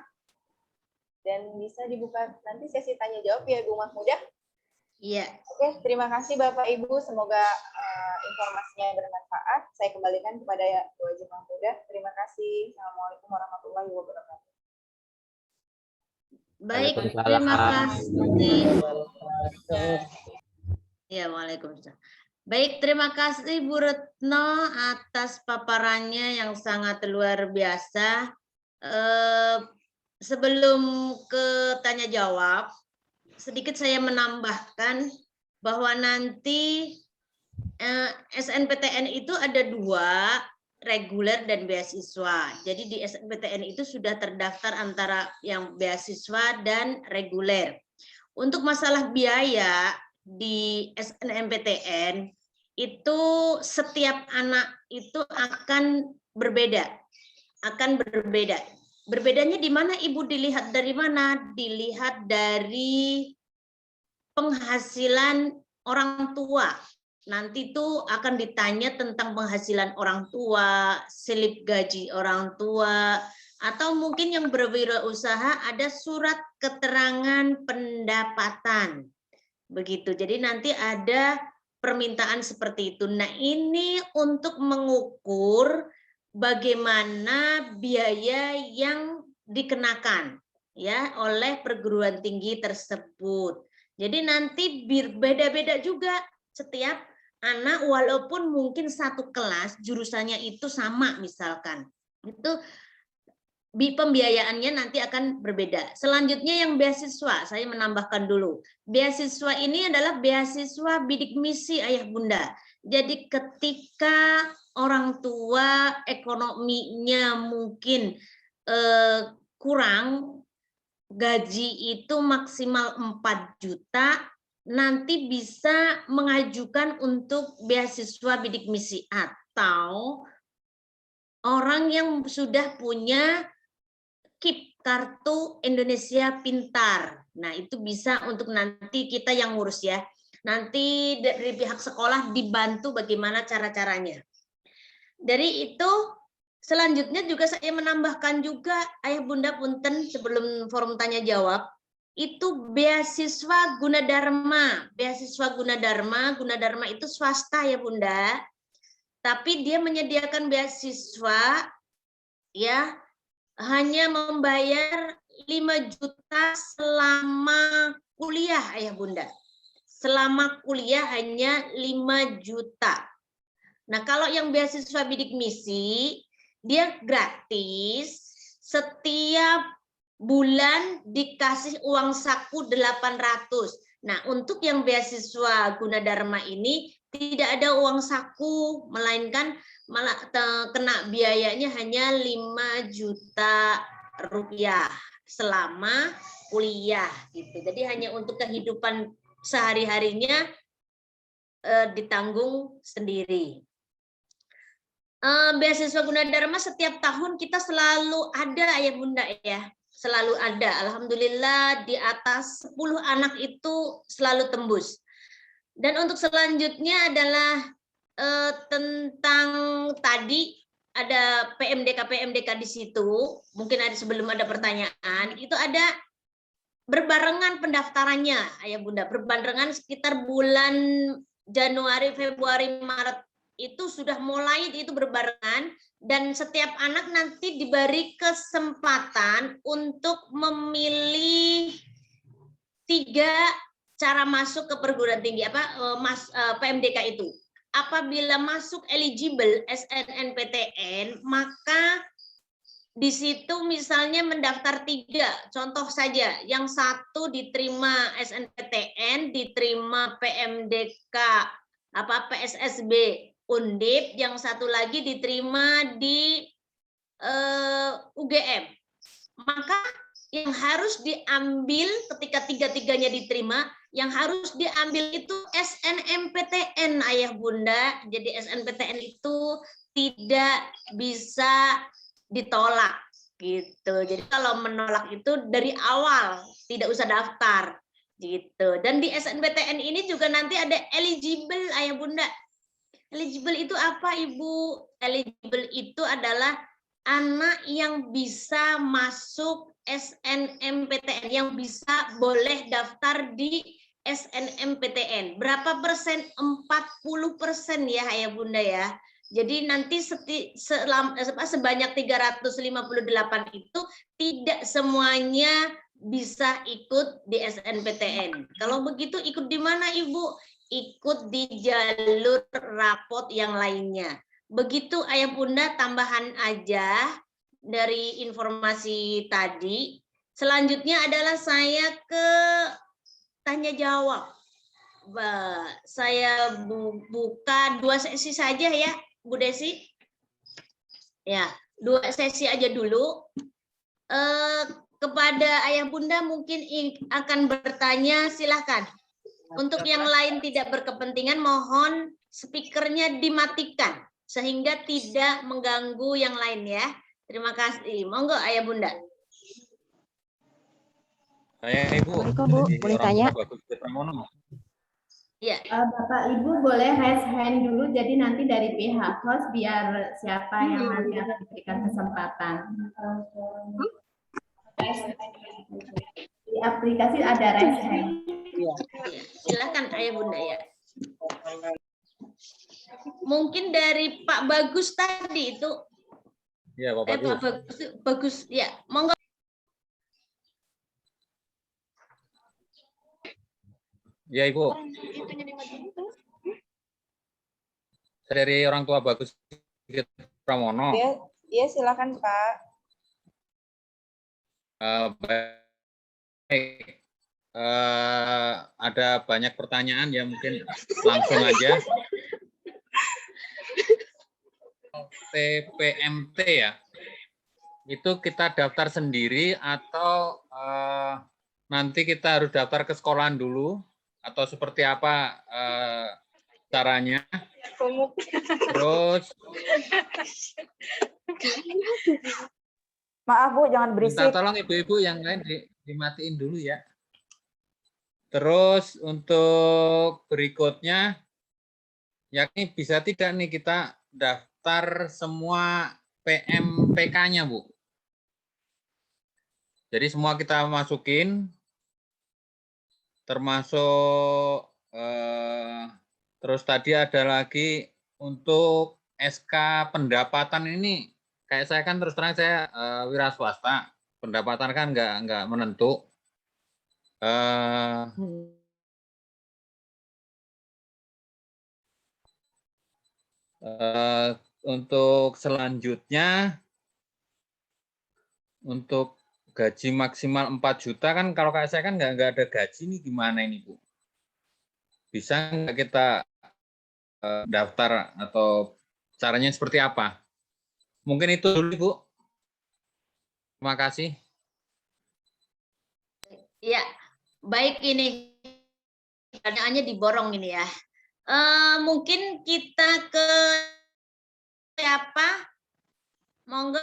H: dan bisa dibuka nanti sesi tanya jawab ya Bu Mahmudah.
A: Iya.
H: Oke, terima kasih Bapak Ibu. Semoga informasinya bermanfaat. Saya kembalikan kepada Bu Haji Mahmudah. Terima kasih. Assalamualaikum warahmatullahi wabarakatuh.
A: Baik,
G: Waalaikumsalam.
A: terima kasih. Ya, waalaikumsalam. Baik, terima kasih Bu Retno atas paparannya yang sangat luar biasa. Sebelum ke tanya jawab, sedikit saya menambahkan bahwa nanti SNPTN itu ada 2, reguler dan beasiswa. Jadi di SNPTN itu sudah terdaftar antara yang beasiswa dan reguler. Untuk masalah biaya di SNMPTN itu setiap anak itu akan berbeda. Berbedanya di mana Ibu dilihat dari mana? Dilihat dari penghasilan orang tua. Nanti itu akan ditanya tentang penghasilan orang tua, slip gaji orang tua, atau mungkin yang berwirausaha ada surat keterangan pendapatan. Begitu. Jadi nanti ada permintaan seperti itu. Nah, ini untuk mengukur bagaimana biaya yang dikenakan ya oleh perguruan tinggi tersebut. Jadi nanti beda-beda juga setiap anak walaupun mungkin satu kelas jurusannya itu sama misalkan. Itu pembiayaannya nanti akan berbeda. Selanjutnya yang beasiswa, saya menambahkan dulu. Beasiswa ini adalah beasiswa bidik misi ayah bunda. Jadi ketika orang tua ekonominya mungkin kurang, gaji itu maksimal 4 juta, nanti bisa mengajukan untuk beasiswa bidik misi atau orang yang sudah punya KIP, Kartu Indonesia Pintar. Nah, itu bisa untuk nanti kita yang ngurus ya. Nanti dari pihak sekolah dibantu bagaimana cara-caranya. Dari itu, selanjutnya juga saya menambahkan juga, Ayah Bunda punten sebelum forum tanya jawab, itu beasiswa Gunadarma. Beasiswa Gunadarma itu swasta ya Bunda. Tapi dia menyediakan beasiswa ya, hanya membayar 5 juta selama kuliah ayah bunda. Selama kuliah hanya 5 juta. Nah kalau yang beasiswa bidik misi, dia gratis, setiap bulan dikasih uang saku 800. Nah untuk yang beasiswa Gunadarma ini tidak ada uang saku, melainkan malah kena biayanya hanya 5 juta rupiah selama kuliah gitu. Jadi hanya untuk kehidupan sehari-harinya ditanggung sendiri. Beasiswa Gunadarma setiap tahun kita selalu ada ya Bunda ya. Selalu ada. Alhamdulillah di atas 10 anak itu selalu tembus. Dan untuk selanjutnya adalah tentang tadi ada PMDK di situ, mungkin ada sebelum ada pertanyaan, itu ada berbarengan pendaftarannya, ayah bunda, berbarengan sekitar bulan Januari, Februari, Maret itu sudah mulai itu berbarengan dan setiap anak nanti diberi kesempatan untuk memilih 3 cara masuk ke perguruan tinggi PMDK itu. Apabila masuk eligible SNMPTN, maka di situ misalnya mendaftar 3, contoh saja, yang satu diterima SNPTN, diterima PMDK, PSSB, Undip, yang satu lagi diterima di UGM. Maka yang harus diambil ketika 3-3-nya diterima, yang harus diambil itu SNMPTN, Ayah Bunda. Jadi SNMPTN itu tidak bisa ditolak gitu. Jadi kalau menolak itu dari awal, tidak usah daftar gitu. Dan di SNMPTN ini juga nanti ada eligible, Ayah Bunda. Eligible itu apa, Ibu? Eligible itu adalah anak yang bisa masuk SNMPTN, yang bisa boleh daftar di SNMPTN. Berapa persen? 40% ya, Ayah Bunda ya. Jadi nanti sebanyak 358 itu tidak semuanya bisa ikut di SNMPTN. Kalau begitu ikut di mana, Ibu? Ikut di jalur rapot yang lainnya. Begitu, Ayah Bunda, tambahan aja dari informasi tadi. Selanjutnya adalah saya ke tanya jawab. Saya buka 2 sesi saja ya, Bu Desi. Ya, 2 sesi aja dulu. Kepada Ayah Bunda mungkin akan bertanya, silahkan. Untuk yang lain tidak berkepentingan, mohon speakernya dimatikan sehingga tidak mengganggu yang lain ya. Terima kasih. Monggo Ayah Bunda.
G: Saya Ibu.
I: Assalamualaikum, Bu. Boleh tanya?
A: Ya.
F: Bapak Ibu boleh raise hand dulu, jadi nanti dari pihak host biar siapa yang nanti akan diberikan kesempatan. Di aplikasi ada raise hand.
A: Ya, silakan Ayah Bunda ya. Mungkin dari Pak Bagus tadi itu.
G: Ya, Pak Bagus.
A: Pak Bagus ya. Monggo.
G: Ya, Ibu. Saya dari orang tua Bagus Pramono.
H: Iya, silakan Pak.
G: Baik. Ada banyak pertanyaan ya, mungkin langsung aja. TPMT ya, itu kita daftar sendiri atau nanti kita harus daftar ke sekolahan dulu atau seperti apa caranya? Terus
H: Maaf Bu, jangan berisik.
G: minta tolong ibu-ibu yang lain dimatiin dulu ya. Terus untuk berikutnya, yakni bisa tidak nih kita daftar semua PMPK-nya, Bu. Jadi semua kita masukin, termasuk terus tadi ada lagi untuk SK pendapatan ini. Kayak saya kan terus terang saya wira swasta, pendapatan kan nggak menentu. Untuk selanjutnya, untuk gaji maksimal 4 juta kan kalau kayak saya kan nggak ada gaji nih, gimana ini Bu? Bisa nggak kita daftar atau caranya seperti apa? Mungkin itu dulu Bu. Terima kasih.
A: Ya, baik, ini pertanyaannya diborong ini ya. Mungkin kita ke siapa? Monggo.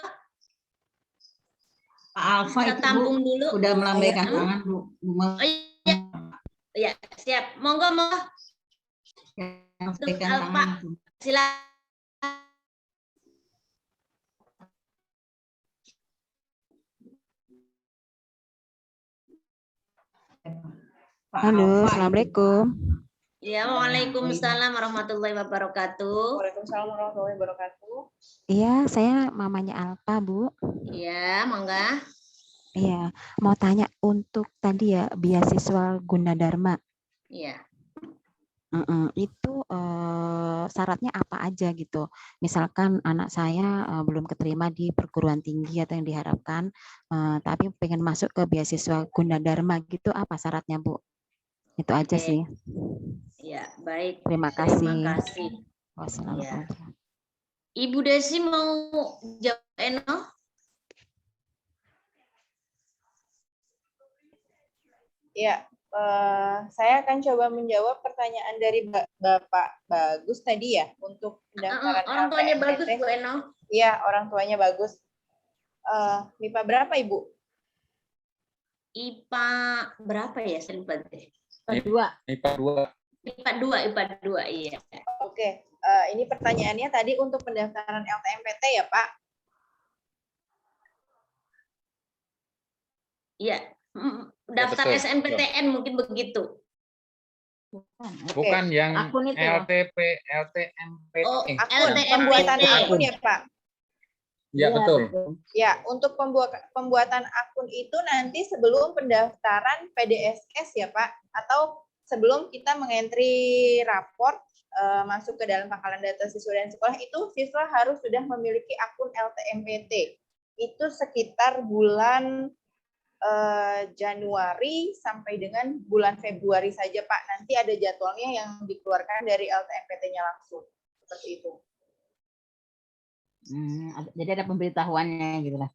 C: Pak Alfa
A: Kita
C: itu
A: tampung
C: Bu,
A: dulu.
C: udah melambaikan tangan Bu.
A: Oh, iya. Ya, siap. Monggo. Untuk Alfa, silakan.
I: Halo, Assalamualaikum.
A: Ya, waalaikumsalam warahmatullahi wabarakatuh.
H: Waalaikumsalam warahmatullahi wabarakatuh.
I: Iya, saya mamanya Alfa, Bu.
A: Iya, monggo.
I: Iya, mau tanya untuk tadi ya beasiswa Gunadarma.
A: Iya.
I: Itu syaratnya apa aja gitu. Misalkan anak saya belum keterima di perguruan tinggi atau yang diharapkan, tapi pengen masuk ke beasiswa Gunadarma gitu, apa syaratnya Bu? Itu aja sih.
A: Ya, baik.
I: Terima kasih.
A: Terima kasih.
I: Wassalamualaikum.
A: Ibu Desi mau jawab, Eno?
H: Ya, Saya akan coba menjawab pertanyaan dari Bapak Bagus tadi ya untuk pendaftaran
A: Orang tuanya bagus,
H: LTMPT.
A: Bu Eno.
H: Iya, orang tuanya bagus. MIPA berapa, Ibu?
A: IPA berapa ya? Saya lupa deh.
G: IPA 2.
A: IPA 2, iya.
H: Oke, ini pertanyaannya tadi untuk pendaftaran LTMPT ya, Pak?
A: Iya. Daftar
G: betul,
A: SNPTN mungkin begitu.
G: Bukan yang
I: Akun itu.
G: LTP, LTMPT.
A: Oh,
H: Akun,
A: LTMPT.
H: pembuatan akun ya, Pak?
G: Ya, betul.
H: Ya, untuk pembuatan akun itu nanti sebelum pendaftaran PDSS ya, Pak? Atau sebelum kita mengentri raport masuk ke dalam pangkalan data siswa dan sekolah, itu siswa harus sudah memiliki akun LTMPT. Itu sekitar bulan Januari sampai dengan bulan Februari saja, Pak. Nanti ada jadwalnya yang dikeluarkan dari LTMPT-nya langsung. Seperti itu.
I: Jadi ada pemberitahuannya gitu lah.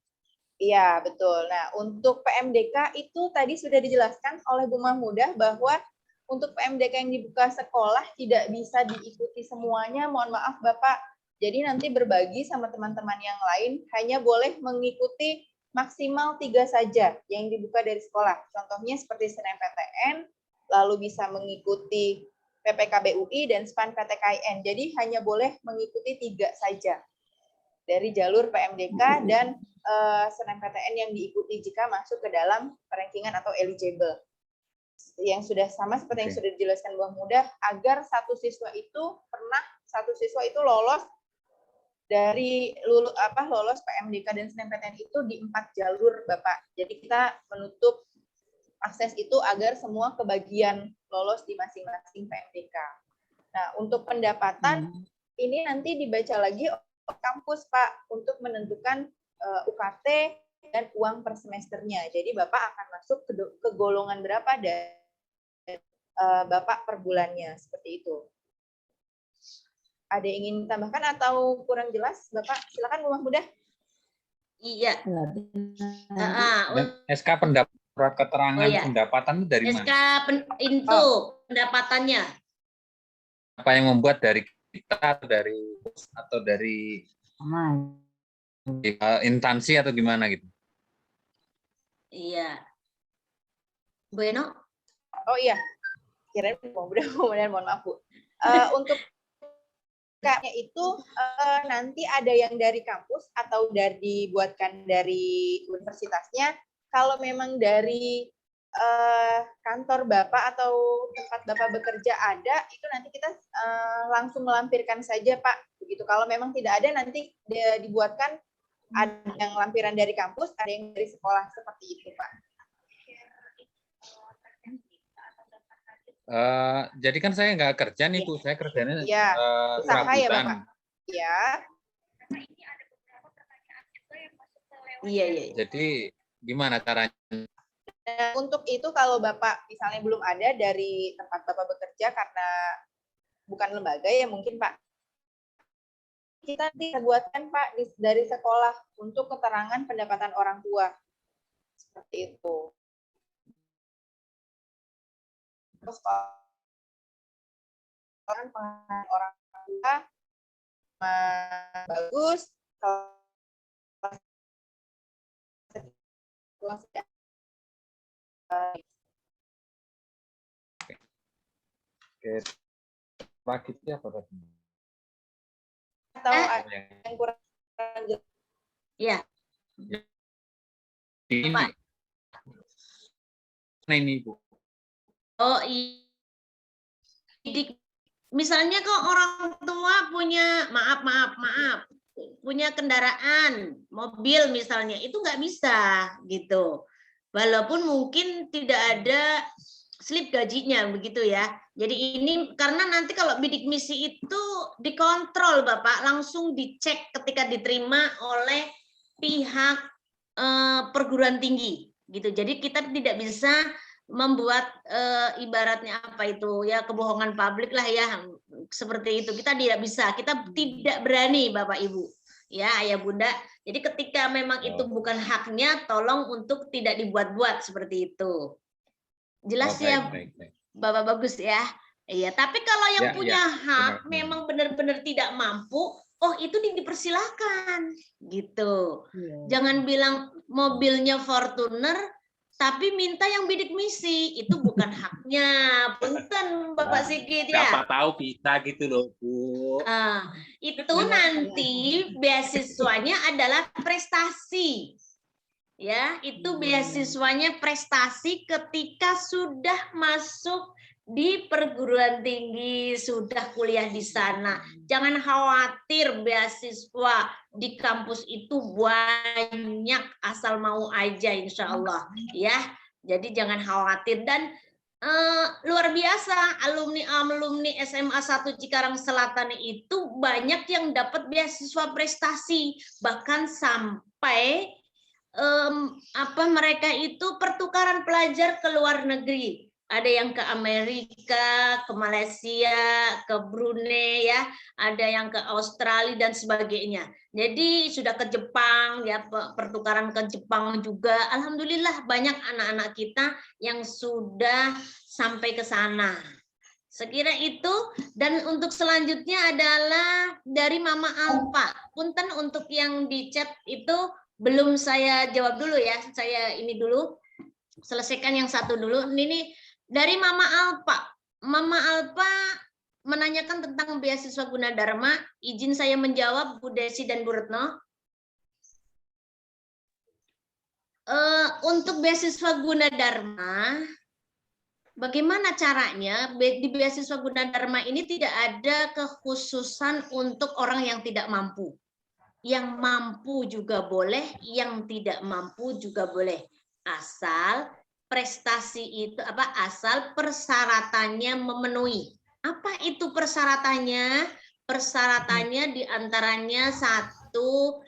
H: Iya, betul. Nah, untuk PMDK itu tadi sudah dijelaskan oleh Bu Mahmudah bahwa untuk PMDK yang dibuka sekolah tidak bisa diikuti semuanya. Mohon maaf, Bapak. Jadi nanti berbagi sama teman-teman yang lain, hanya boleh mengikuti maksimal 3 saja yang dibuka dari sekolah. Contohnya seperti SNMPTN, lalu bisa mengikuti PPKB UI dan SPAN PTKIN. Jadi hanya boleh mengikuti 3 saja dari jalur PMDK dan SNMPTN yang diikuti jika masuk ke dalam rankingan atau eligible. Yang sudah sama seperti yang sudah dijelaskan Bu Mudah, agar satu siswa itu lolos dari lolos PMDK dan SNMPTN itu di 4 jalur, Bapak. Jadi kita menutup akses itu agar semua kebagian lolos di masing-masing PMDK. Nah, untuk pendapatan ini nanti dibaca lagi kampus, Pak, untuk menentukan UKT dan uang per semesternya. Jadi Bapak akan masuk ke golongan berapa dan Bapak per bulannya, seperti itu. Ada yang ingin tambahkan atau kurang jelas, Bapak? Silakan Bu Mahmudah.
A: Iya.
G: SK surat keterangan pendapatan itu dari mana?
A: SK pendapatannya.
G: Apa yang membuat dari kita atau dari instansi atau gimana gitu?
A: Iya. Bu Eno?
H: Oh iya. Kirain kemudian mohon maaf, Bu. Untuk K-nya itu nanti ada yang dari kampus atau dibuatkan dari universitasnya. Kalau memang dari kantor Bapak atau tempat Bapak bekerja ada, itu nanti kita langsung melampirkan saja, Pak. Begitu. Kalau memang tidak ada, nanti dibuatkan ada yang lampiran dari kampus, ada yang dari sekolah, seperti itu, Pak.
G: Jadi kan saya nggak kerja nih, Bu. Saya kerjanya
H: usaha ya,
G: serabutan.
H: Bapak. Iya.
A: Iya.
G: Jadi gimana caranya?
H: Untuk itu kalau Bapak misalnya belum ada dari tempat Bapak bekerja karena bukan lembaga ya mungkin, Pak. Kita buatkan, Pak, dari sekolah untuk keterangan pendapatan orang tua. Seperti itu. Terus penghasilan orang tua bagus,
G: Oke. Praktisnya apa tadi?
H: Atau yang kurang jelas.
A: Iya.
G: Ini, Bu.
A: Oh, misalnya kok orang tua punya punya kendaraan mobil misalnya, itu nggak bisa gitu. Walaupun mungkin tidak ada slip gajinya begitu ya. Jadi ini karena nanti kalau bidik misi itu dikontrol, Bapak, langsung dicek ketika diterima oleh pihak perguruan tinggi gitu. Jadi kita tidak bisa membuat ibaratnya apa itu ya, kebohongan publik lah ya, seperti itu. Kita tidak bisa, kita tidak berani, Bapak Ibu ya, Ayah Bunda. Jadi ketika memang itu bukan haknya, tolong untuk tidak dibuat-buat seperti itu. Jelas ya,
G: Baik.
A: Bapak Bagus ya. Iya, tapi kalau yang
G: Ya,
A: punya hak
G: benar.
A: memang benar-benar tidak mampu, oh itu dipersilakan gitu. Jangan bilang mobilnya Fortuner tapi minta yang bidik misi, itu bukan haknya. Punten Bapak Sigit ya.
J: Siapa tahu bisa gitu loh, Bu.
A: Itu nanti beasiswanya adalah prestasi. Ya, itu beasiswanya prestasi ketika sudah masuk di perguruan tinggi, sudah kuliah di sana. Jangan khawatir, beasiswa di kampus itu banyak, asal mau aja insya Allah ya. Jadi jangan khawatir. Dan luar biasa, alumni SMA 1 Cikarang Selatan itu banyak yang dapat beasiswa prestasi, bahkan sampai mereka itu pertukaran pelajar ke luar negeri. Ada yang ke Amerika, ke Malaysia, ke Brunei ya, ada yang ke Australia dan sebagainya. Jadi sudah ke Jepang ya, pertukaran ke Jepang juga. Alhamdulillah banyak anak-anak kita yang sudah sampai ke sana. Sekira itu. Dan untuk selanjutnya adalah dari Mama Alfa. Punten untuk yang di chat itu belum saya jawab dulu ya. Saya ini dulu selesaikan yang satu dulu. Ini dari Mama Alfa. Mama Alfa menanyakan tentang beasiswa Gunadarma. Izin saya menjawab, Bu Desi dan Bu Retno. Untuk beasiswa Gunadarma, bagaimana caranya? Di beasiswa Gunadarma ini tidak ada kekhususan untuk orang yang tidak mampu. Yang mampu juga boleh, yang tidak mampu juga boleh. Asal prestasi itu asal persyaratannya memenuhi. Apa itu persyaratannya? Persyaratannya diantaranya satu,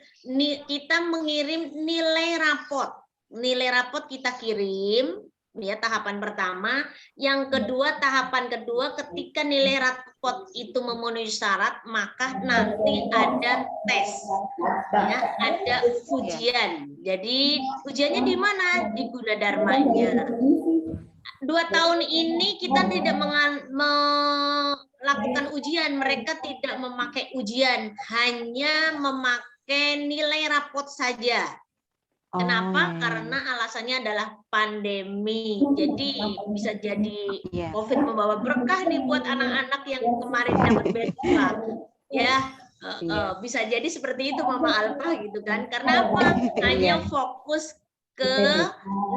A: kita mengirim nilai raport. Nilai raport kita kirim, ya tahapan pertama. Yang kedua, tahapan kedua, ketika nilai raport itu memenuhi syarat, maka nanti ada tes, ya, ada ujian. Jadi ujiannya di mana? Di Gunadarmanya. 2 tahun ini kita tidak melakukan ujian, mereka tidak memakai ujian, hanya memakai nilai raport saja. Kenapa? Karena alasannya adalah pandemi. Jadi bisa jadi COVID membawa berkah nih buat anak-anak yang kemarin dapat beasiswa. Ya, bisa jadi seperti itu Mama Alfa gitu kan. Karena apa? Hanya fokus ke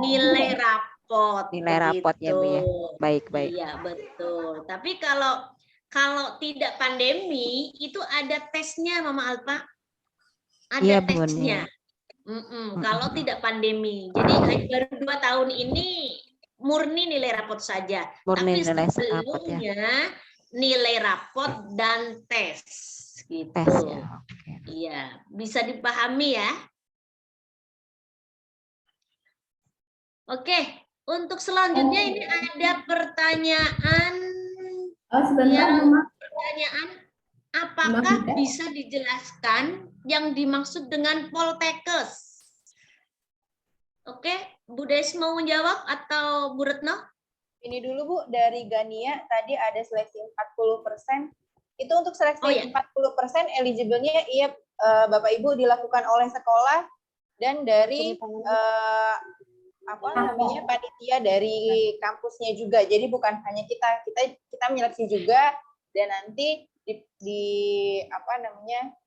A: nilai raport.
I: Nilai raport ya, Bu ya. Baik.
A: Iya, betul. Tapi kalau tidak pandemi itu ada tesnya Mama Alfa. Ada tesnya. Kalau tidak pandemi, jadi baru 2 tahun ini murni nilai raport saja.
I: Murni
A: tapi
I: nilai
A: sebelumnya nilai raport dan tes, gitu.
I: Tes ya.
A: Iya, bisa dipahami ya. Oke, untuk selanjutnya ini ada pertanyaan. Pertanyaan, apakah bisa dijelaskan yang dimaksud dengan Poltekkes? Oke, Bu Des mau menjawab atau Bu Retno?
H: Ini dulu Bu, dari Gania tadi ada seleksi 40%. Itu untuk seleksi 40% eligible-nya iya Bapak Ibu dilakukan oleh sekolah dan dari panitia dari kampusnya juga. Jadi bukan hanya kita menyeleksi juga dan nanti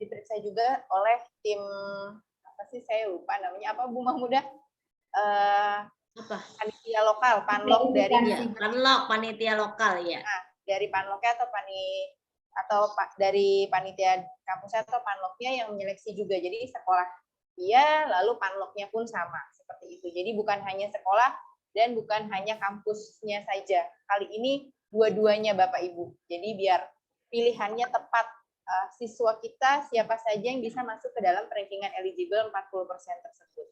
H: diperiksa juga oleh tim saya lupa namanya Bu Mahmudah, panitia lokal panlok dari
A: panitia lokal ya.
H: Nah, dari panloknya atau dari panitia kampusnya atau panloknya yang menyeleksi juga. Jadi sekolah lalu panloknya pun sama seperti itu. Jadi bukan hanya sekolah dan bukan hanya kampusnya saja. Kali ini dua-duanya Bapak Ibu. Jadi biar pilihannya tepat, siswa kita siapa saja yang bisa masuk ke dalam rankingan eligible 40% tersebut.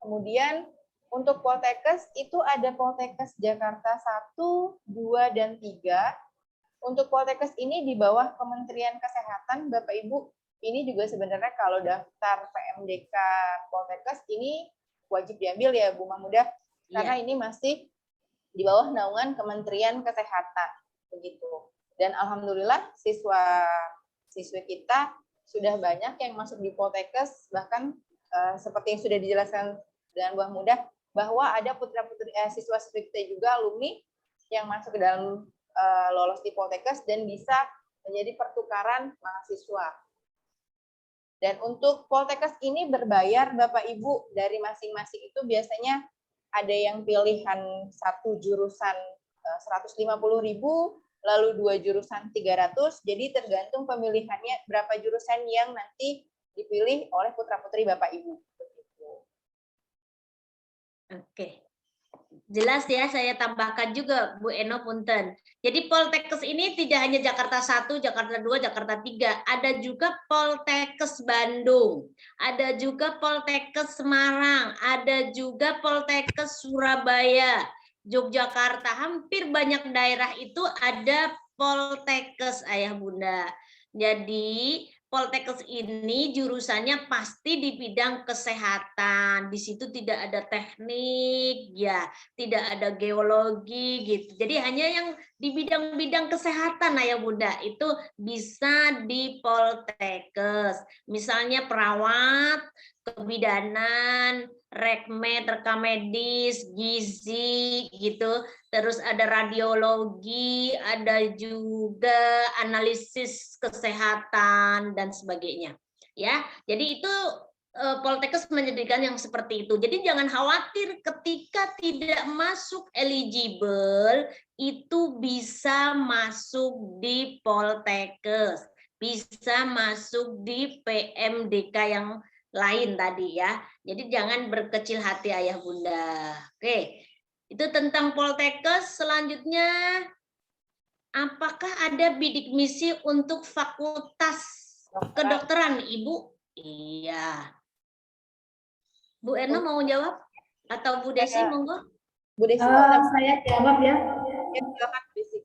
H: Kemudian untuk Poltekkes itu ada Poltekkes Jakarta 1, 2, dan 3. Untuk Poltekkes ini di bawah Kementerian Kesehatan, Bapak Ibu, ini juga sebenarnya kalau daftar PMDK Poltekkes ini wajib diambil ya Bu Mahmudah, karena ini masih di bawah naungan Kementerian Kesehatan begitu. Dan alhamdulillah siswa-siswi kita sudah banyak yang masuk di Poltekkes, bahkan seperti yang sudah dijelaskan dengan buah mudah bahwa ada putra-putri siswa-siswi kita juga alumni yang masuk ke dalam lolos di Poltekkes dan bisa menjadi pertukaran mahasiswa. Dan untuk Poltekkes ini berbayar Bapak Ibu, dari masing-masing itu biasanya ada yang pilihan satu jurusan 150.000, lalu 2 jurusan 300. Jadi tergantung pemilihannya berapa jurusan yang nanti dipilih oleh putra-putri Bapak Ibu.
A: Oke. Jelas ya, saya tambahkan juga Bu Eno punten. Jadi Poltekkes ini tidak hanya Jakarta 1, Jakarta 2, Jakarta 3, ada juga Poltekkes Bandung, ada juga Poltekkes Semarang, ada juga Poltekkes Surabaya, Yogyakarta, hampir banyak daerah itu ada Poltekkes Ayah Bunda. Jadi Poltekkes ini jurusannya pasti di bidang kesehatan. Di situ tidak ada teknik, ya, tidak ada geologi gitu. Jadi hanya yang di bidang-bidang kesehatan Ayah Bunda itu bisa di Poltekkes. Misalnya perawat, kebidanan, rekmed, rekam medis, gizi gitu. Terus ada radiologi, ada juga analisis kesehatan dan sebagainya. Ya, jadi itu Poltekkes menyediakan yang seperti itu. Jadi jangan khawatir ketika tidak masuk eligible itu bisa masuk di Poltekkes, bisa masuk di PMDK yang lain tadi ya. Jadi jangan berkecil hati Ayah Bunda. Oke. Itu tentang Poltekkes. Selanjutnya, apakah ada bidik misi untuk fakultas kedokteran, Ibu? Iya. Bu Erna mau jawab? Atau Bu Desi, monggo?
H: Bu Desi,
F: saya jawab ya.
H: Silakan Bu Desi.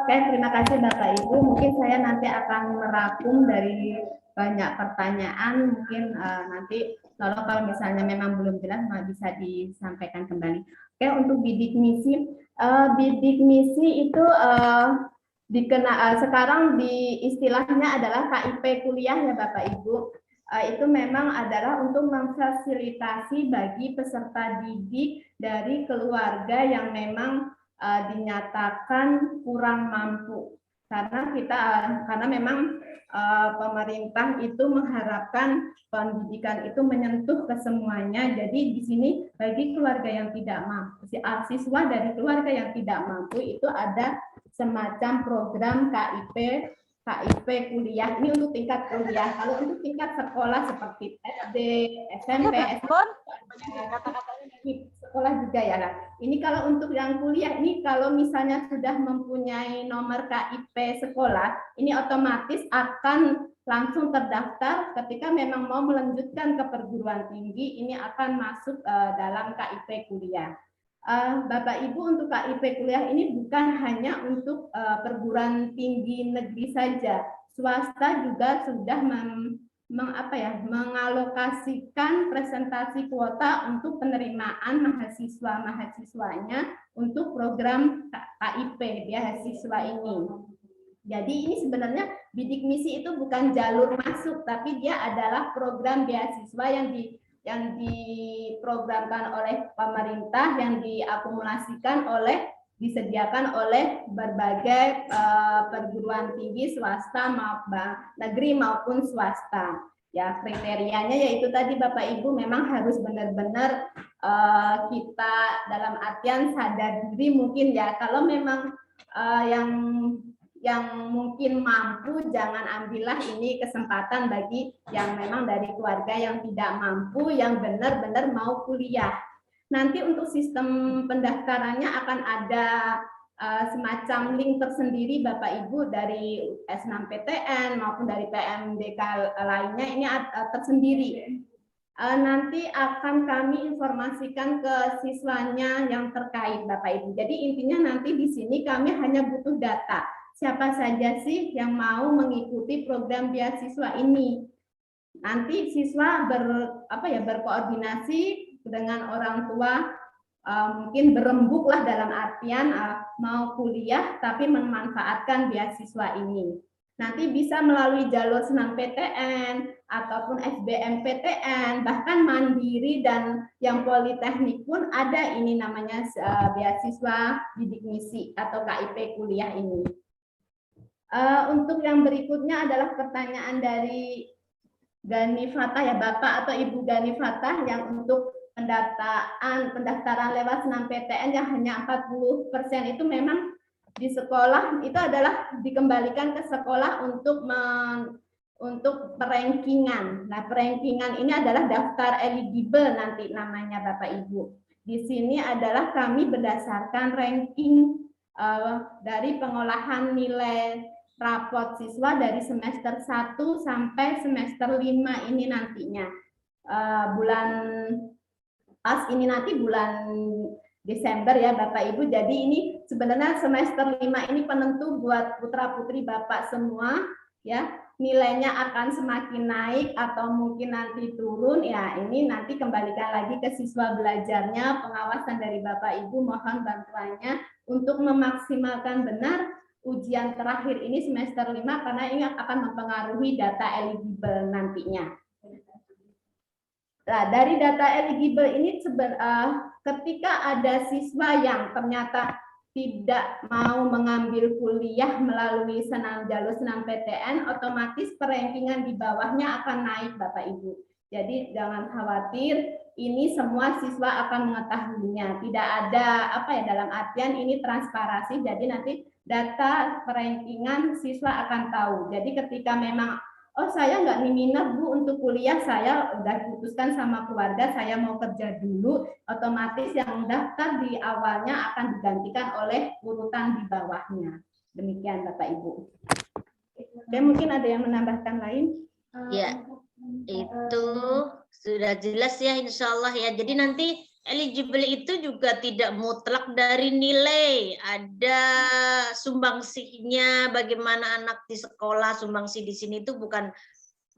F: Oke, terima kasih Bapak Ibu. Mungkin saya nanti akan merangkum dari banyak pertanyaan. Mungkin nanti kalau misalnya memang belum jelas bisa disampaikan kembali. Oke, untuk bidik misi itu sekarang di istilahnya adalah KIP kuliah ya Bapak Ibu. Itu memang adalah untuk memfasilitasi bagi peserta didik dari keluarga yang memang dinyatakan kurang mampu. Karena memang pemerintah itu mengharapkan pendidikan itu menyentuh ke semuanya. Jadi di sini bagi keluarga yang tidak mampu, siswa dari keluarga yang tidak mampu itu ada semacam program KIP kuliah. Ini untuk tingkat kuliah. Kalau untuk tingkat sekolah seperti SD, SMP, sekolah juga ya. Nah, ini kalau untuk yang kuliah ini kalau misalnya sudah mempunyai nomor KIP sekolah, ini otomatis akan langsung terdaftar ketika memang mau melanjutkan ke perguruan tinggi, ini akan masuk dalam KIP kuliah. Bapak Ibu, untuk KIP kuliah ini bukan hanya untuk perguruan tinggi negeri saja, swasta juga sudah mengalokasikan presentasi kuota untuk penerimaan mahasiswanya untuk program KIP beasiswa ini. Jadi ini sebenarnya bidik misi itu bukan jalur masuk, tapi dia adalah program beasiswa yang diprogramkan oleh pemerintah, yang disediakan oleh berbagai perguruan tinggi swasta negeri maupun swasta. Ya, kriterianya yaitu tadi Bapak Ibu memang harus benar-benar kita dalam artian sadar diri mungkin ya, kalau memang yang mungkin mampu, jangan ambillah ini kesempatan bagi yang memang dari keluarga yang tidak mampu, yang benar-benar mau kuliah. Nanti untuk sistem pendaftarannya akan ada semacam link tersendiri Bapak Ibu dari S6PTN maupun dari PMDK lainnya, ini tersendiri. Nanti akan kami informasikan ke siswanya yang terkait Bapak Ibu. Jadi intinya nanti di sini kami hanya butuh data. Siapa saja sih yang mau mengikuti program beasiswa ini? Nanti siswa berkoordinasi dengan orang tua mungkin berembuk lah dalam artian mau kuliah tapi memanfaatkan beasiswa ini. Nanti bisa melalui jalur SNMPTN ataupun SBMPTN, bahkan mandiri dan yang politeknik pun ada ini namanya beasiswa bidik misi atau KIP kuliah ini. Untuk yang berikutnya adalah pertanyaan dari Gani Fatah ya, Bapak atau Ibu Gani Fatah, yang untuk pendaftaran lewat SNMPTN yang hanya 40% itu memang di sekolah itu adalah dikembalikan ke sekolah untuk perankingan. Nah, perankingan ini adalah daftar eligible nanti namanya Bapak Ibu. Di sini adalah kami berdasarkan ranking dari pengolahan nilai raport siswa dari semester 1 sampai semester 5 ini nantinya. Bulan pas ini nanti bulan Desember ya Bapak Ibu. Jadi ini sebenarnya semester 5 ini penentu buat putra-putri Bapak semua ya. Nilainya akan semakin naik atau mungkin nanti turun ya. Ini nanti kembalikan lagi ke siswa belajarnya, pengawasan dari Bapak Ibu, mohon bantuannya untuk memaksimalkan benar ujian terakhir ini semester 5 karena ini akan mempengaruhi data eligible nantinya. Nah, dari data eligible ini ketika ada siswa yang ternyata tidak mau mengambil kuliah melalui jalur SNMPTN, otomatis perankingan di bawahnya akan naik Bapak Ibu. Jadi jangan khawatir, ini semua siswa akan mengetahuinya. Tidak ada dalam artian ini transparansi, jadi nanti data perankingan siswa akan tahu. Jadi ketika memang saya nggak minat Bu untuk kuliah, saya udah putuskan sama keluarga, saya mau kerja dulu, otomatis yang daftar di awalnya akan digantikan oleh urutan di bawahnya. Demikian Bapak Ibu. Oke, mungkin ada yang menambahkan lain?
A: Ya, itu sudah jelas ya insya Allah ya. Jadi nanti eligible itu juga tidak mutlak dari nilai, ada sumbangsihnya bagaimana anak di sekolah, sumbangsi di sini itu bukan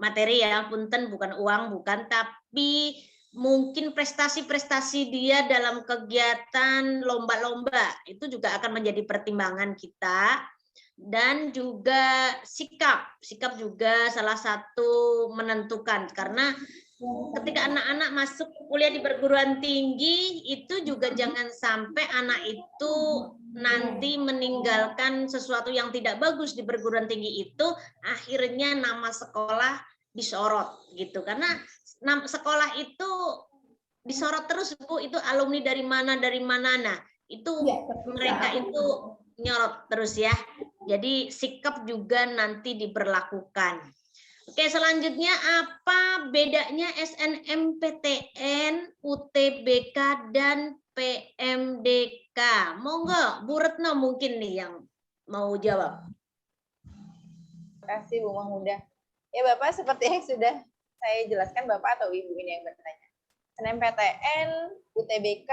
A: materi ya, punten, bukan uang, bukan, tapi mungkin prestasi-prestasi dia dalam kegiatan lomba-lomba itu juga akan menjadi pertimbangan kita. Dan juga sikap juga salah satu menentukan, karena ketika anak-anak masuk kuliah di perguruan tinggi itu juga jangan sampai anak itu nanti meninggalkan sesuatu yang tidak bagus di perguruan tinggi itu, akhirnya nama sekolah disorot gitu, karena sekolah itu disorot terus Bu, itu alumni dari mana nah itu ya, mereka itu nyorot terus ya. Jadi sikap juga nanti diberlakukan. Oke, selanjutnya apa bedanya SNMPTN, UTBK, dan PMDK? Monggo, Bu Retno mungkin nih yang mau jawab.
H: Terima kasih Bu Mahmudah. Ya Bapak, seperti yang sudah saya jelaskan Bapak atau Ibu ini yang bertanya. SNMPTN, UTBK,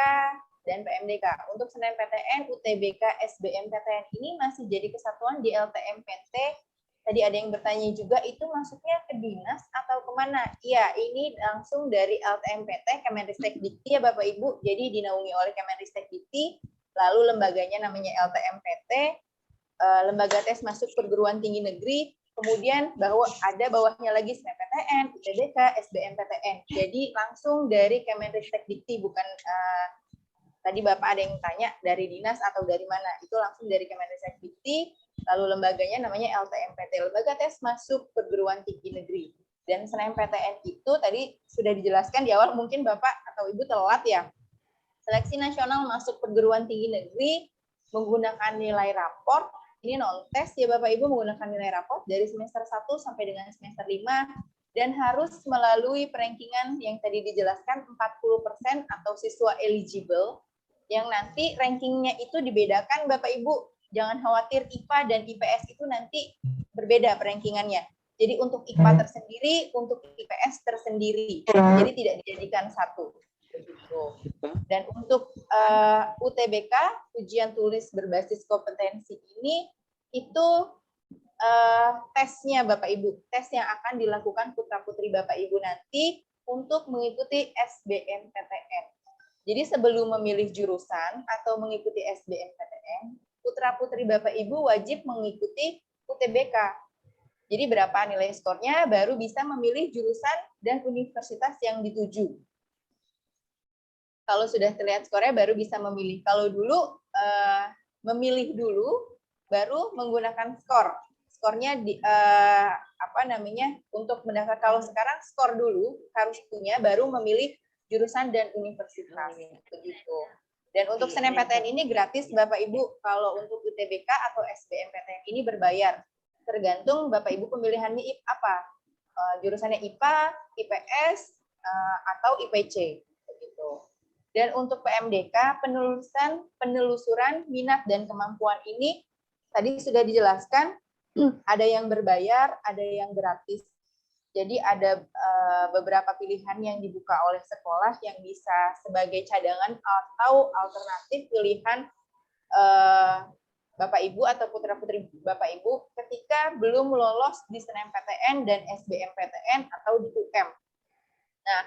H: dan PMDK. Untuk SNMPTN, UTBK, SBMPTN ini masih jadi kesatuan di LTMPT. Tadi ada yang bertanya juga, itu masuknya ke dinas atau kemana? Iya, ini langsung dari LTMPT, Kemenristek-Dikti ya Bapak Ibu. Jadi dinaungi oleh Kemenristek-Dikti, lalu lembaganya namanya LTMPT, lembaga tes masuk perguruan tinggi negeri, kemudian ada bawahnya lagi SNMPTN, UTBK, SBMPTN. Jadi langsung dari Kemenristek-Dikti, bukan tadi Bapak ada yang tanya dari dinas atau dari mana, itu langsung dari Kemenristek-Dikti, lalu lembaganya namanya LTMPT, Lembaga Tes Masuk Perguruan Tinggi Negeri. Dan SNMPTN itu tadi sudah dijelaskan di awal, mungkin Bapak atau Ibu telat ya. Seleksi nasional masuk perguruan tinggi negeri menggunakan nilai raport, ini non-tes ya Bapak Ibu, menggunakan nilai raport dari semester 1 sampai dengan semester 5, dan harus melalui perankingan yang tadi dijelaskan 40% atau siswa eligible, yang nanti rankingnya itu dibedakan Bapak Ibu. Jangan khawatir, IPA dan IPS itu nanti berbeda perankingannya. Jadi untuk IPA tersendiri, untuk IPS tersendiri. Jadi tidak dijadikan satu. Dan untuk UTBK, ujian tulis berbasis kompetensi ini, itu tesnya Bapak Ibu. Tes yang akan dilakukan putra-putri Bapak Ibu nanti untuk mengikuti SBMPTN. Jadi sebelum memilih jurusan atau mengikuti SBMPTN, putra-putri Bapak Ibu wajib mengikuti UTBK. Jadi berapa nilai skornya baru bisa memilih jurusan dan universitas yang dituju. Kalau sudah terlihat skornya baru bisa memilih. Kalau dulu memilih dulu baru menggunakan skor. Skornya untuk mendaftar. Kalau sekarang skor dulu harus punya baru memilih jurusan dan universitas begitu. Dan untuk SNMPTN ini gratis Bapak Ibu. Kalau untuk UTBK atau SBMPTN ini berbayar. Tergantung Bapak Ibu pemilihannya apa. Jurusannya IPA, IPS, atau IPC begitu. Dan untuk PMDK penelusuran minat dan kemampuan ini tadi sudah dijelaskan, ada yang berbayar, ada yang gratis. Jadi ada beberapa pilihan yang dibuka oleh sekolah yang bisa sebagai cadangan atau alternatif pilihan Bapak Ibu atau putra-putri Bapak Ibu ketika belum lolos di SNMPTN dan SBMPTN atau di UM. Nah,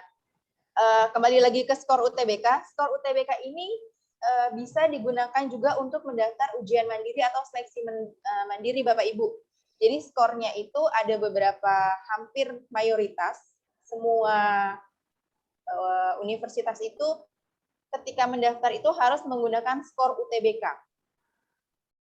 H: kembali lagi ke skor UTBK. Skor UTBK ini bisa digunakan juga untuk mendaftar ujian mandiri atau seleksi mandiri Bapak Ibu. Jadi skornya itu ada beberapa, hampir mayoritas semua universitas itu ketika mendaftar itu harus menggunakan skor UTBK.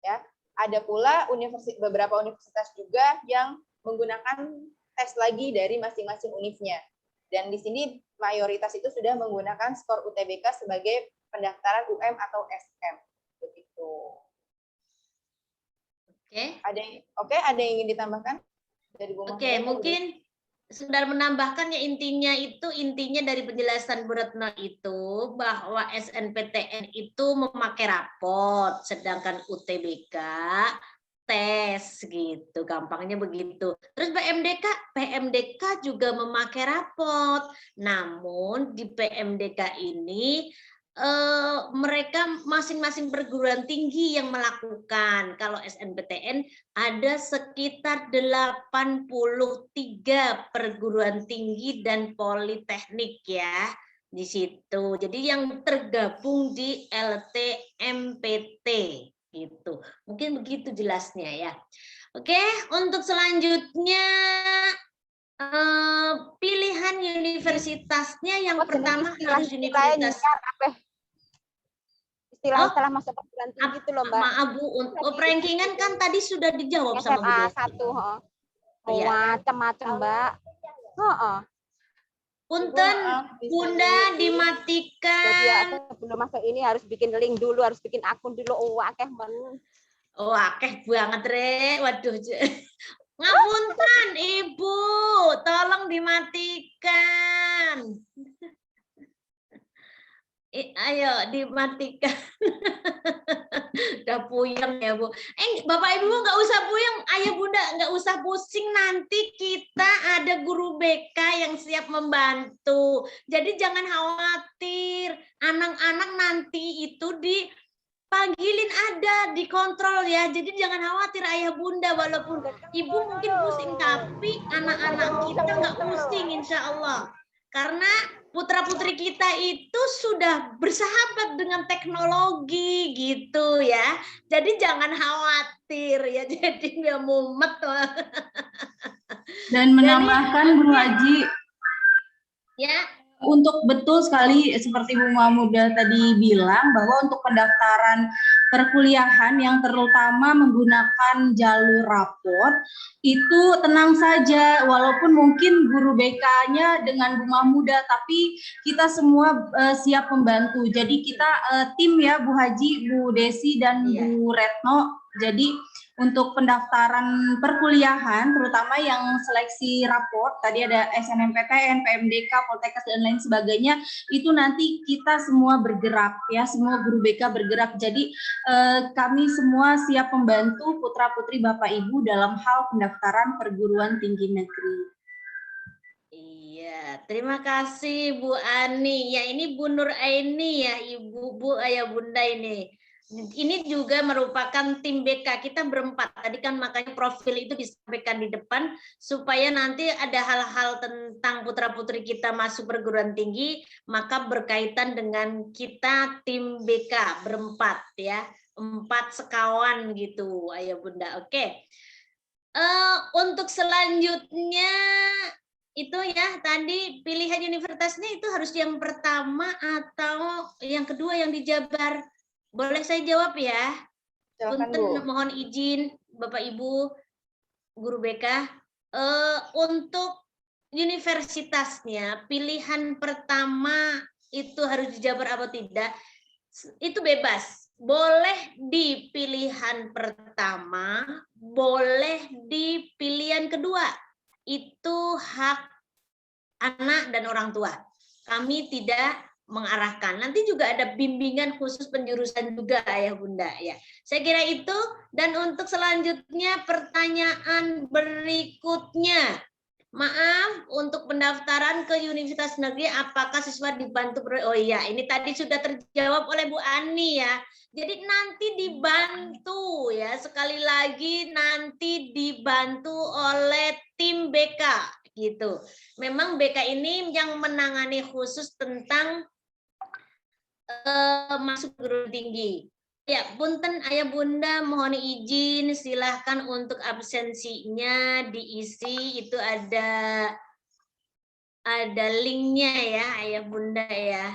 H: Ya, ada pula beberapa universitas juga yang menggunakan tes lagi dari masing-masing univnya. Dan di sini mayoritas itu sudah menggunakan skor UTBK sebagai pendaftaran UM atau SM. Begitu. Ada yang ingin ditambahkan dari Bu
A: Oke, mungkin sekedar menambahkan ya intinya dari penjelasan Bu Retno itu bahwa SNPTN itu memakai rapot, sedangkan UTBK tes gitu, gampangnya begitu. Terus PMDK juga memakai rapot. Namun di PMDK ini mereka masing-masing perguruan tinggi yang melakukan. Kalau SNPTN ada sekitar 83 perguruan tinggi dan politeknik ya di situ. Jadi yang tergabung di LTMPT gitu. Mungkin begitu jelasnya ya. Oke, untuk selanjutnya pilihan universitasnya yang pertama harus universitas.
K: Istilah masuk perguruan tinggi itu loh Mbak.
A: Maaf Bu, rankingan kan tadi sudah dijawab sama Bu Desi.
K: Macam-macam Mbak.
A: Punten, Bunda dimatikan.
K: Jadi sebelum masuk ini harus bikin link dulu, harus bikin akun dulu. Akeh
A: banget Re. Waduh. Ngapunten Ibu, tolong dimatikan. Ayo dimatikan. Udah puyeng ya Bu. Bapak Ibu nggak usah puyeng, Ayah Bunda nggak usah pusing, nanti kita ada guru BK yang siap membantu. Jadi jangan khawatir, anak-anak nanti itu dipanggilin ada, dikontrol ya. Jadi jangan khawatir Ayah Bunda, walaupun Ibu mungkin pusing, tapi anak-anak kita nggak pusing insya Allah. Karena putra-putri kita itu sudah bersahabat dengan teknologi gitu ya. Jadi jangan khawatir ya. Jadi nggak mumet.
L: Dan menambahkan Bu Haji,
A: ya,
L: untuk betul sekali seperti Bu Mahmudah tadi bilang bahwa untuk pendaftaran perkuliahan yang terutama menggunakan jalur rapot itu tenang saja, walaupun mungkin guru BK-nya dengan Bu Mahmudah, tapi kita semua siap membantu. Jadi kita tim ya Bu Haji, Bu Desi dan Bu Retno. Jadi untuk pendaftaran perkuliahan, terutama yang seleksi raport, tadi ada SNMPTN, PMDK, Poltekkes, dan lain sebagainya, itu nanti kita semua bergerak, ya, semua guru BK bergerak. Jadi kami semua siap membantu putra-putri Bapak Ibu dalam hal pendaftaran perguruan tinggi negeri.
A: Iya, terima kasih Bu Ani. Ya ini Bu Nur Aini ya, Ibu, Bu, Ayah Bunda ini. Ini juga merupakan tim BK, kita berempat. Tadi kan makanya profil itu disampaikan di depan, supaya nanti ada hal-hal tentang putra-putri kita masuk perguruan tinggi, maka berkaitan dengan kita tim BK, berempat ya. 4 sekawan gitu, Ayah Bunda. Oke. Untuk selanjutnya, itu ya tadi pilihan universitasnya itu harus yang pertama atau yang kedua yang di Jabar? Boleh saya jawab ya? Punten, mohon izin Bapak Ibu guru BK. Untuk universitasnya pilihan pertama itu harus di Jabar atau tidak? Itu bebas. Boleh di pilihan pertama, boleh di pilihan kedua. Itu hak anak dan orang tua. Kami tidak mengarahkan. Nanti juga ada bimbingan khusus penjurusan juga ya Bunda ya. Saya kira itu, dan untuk selanjutnya pertanyaan berikutnya. Maaf, untuk pendaftaran ke Universitas Negeri apakah siswa dibantu? Oh iya, ini tadi sudah terjawab oleh Bu Ani ya. Jadi nanti dibantu ya, sekali lagi nanti dibantu oleh tim BK gitu. Memang BK ini yang menangani khusus tentang masuk perguruan tinggi. Ya, punten Ayah Bunda, mohon izin, silahkan untuk absensinya diisi, itu ada linknya ya Ayah Bunda ya.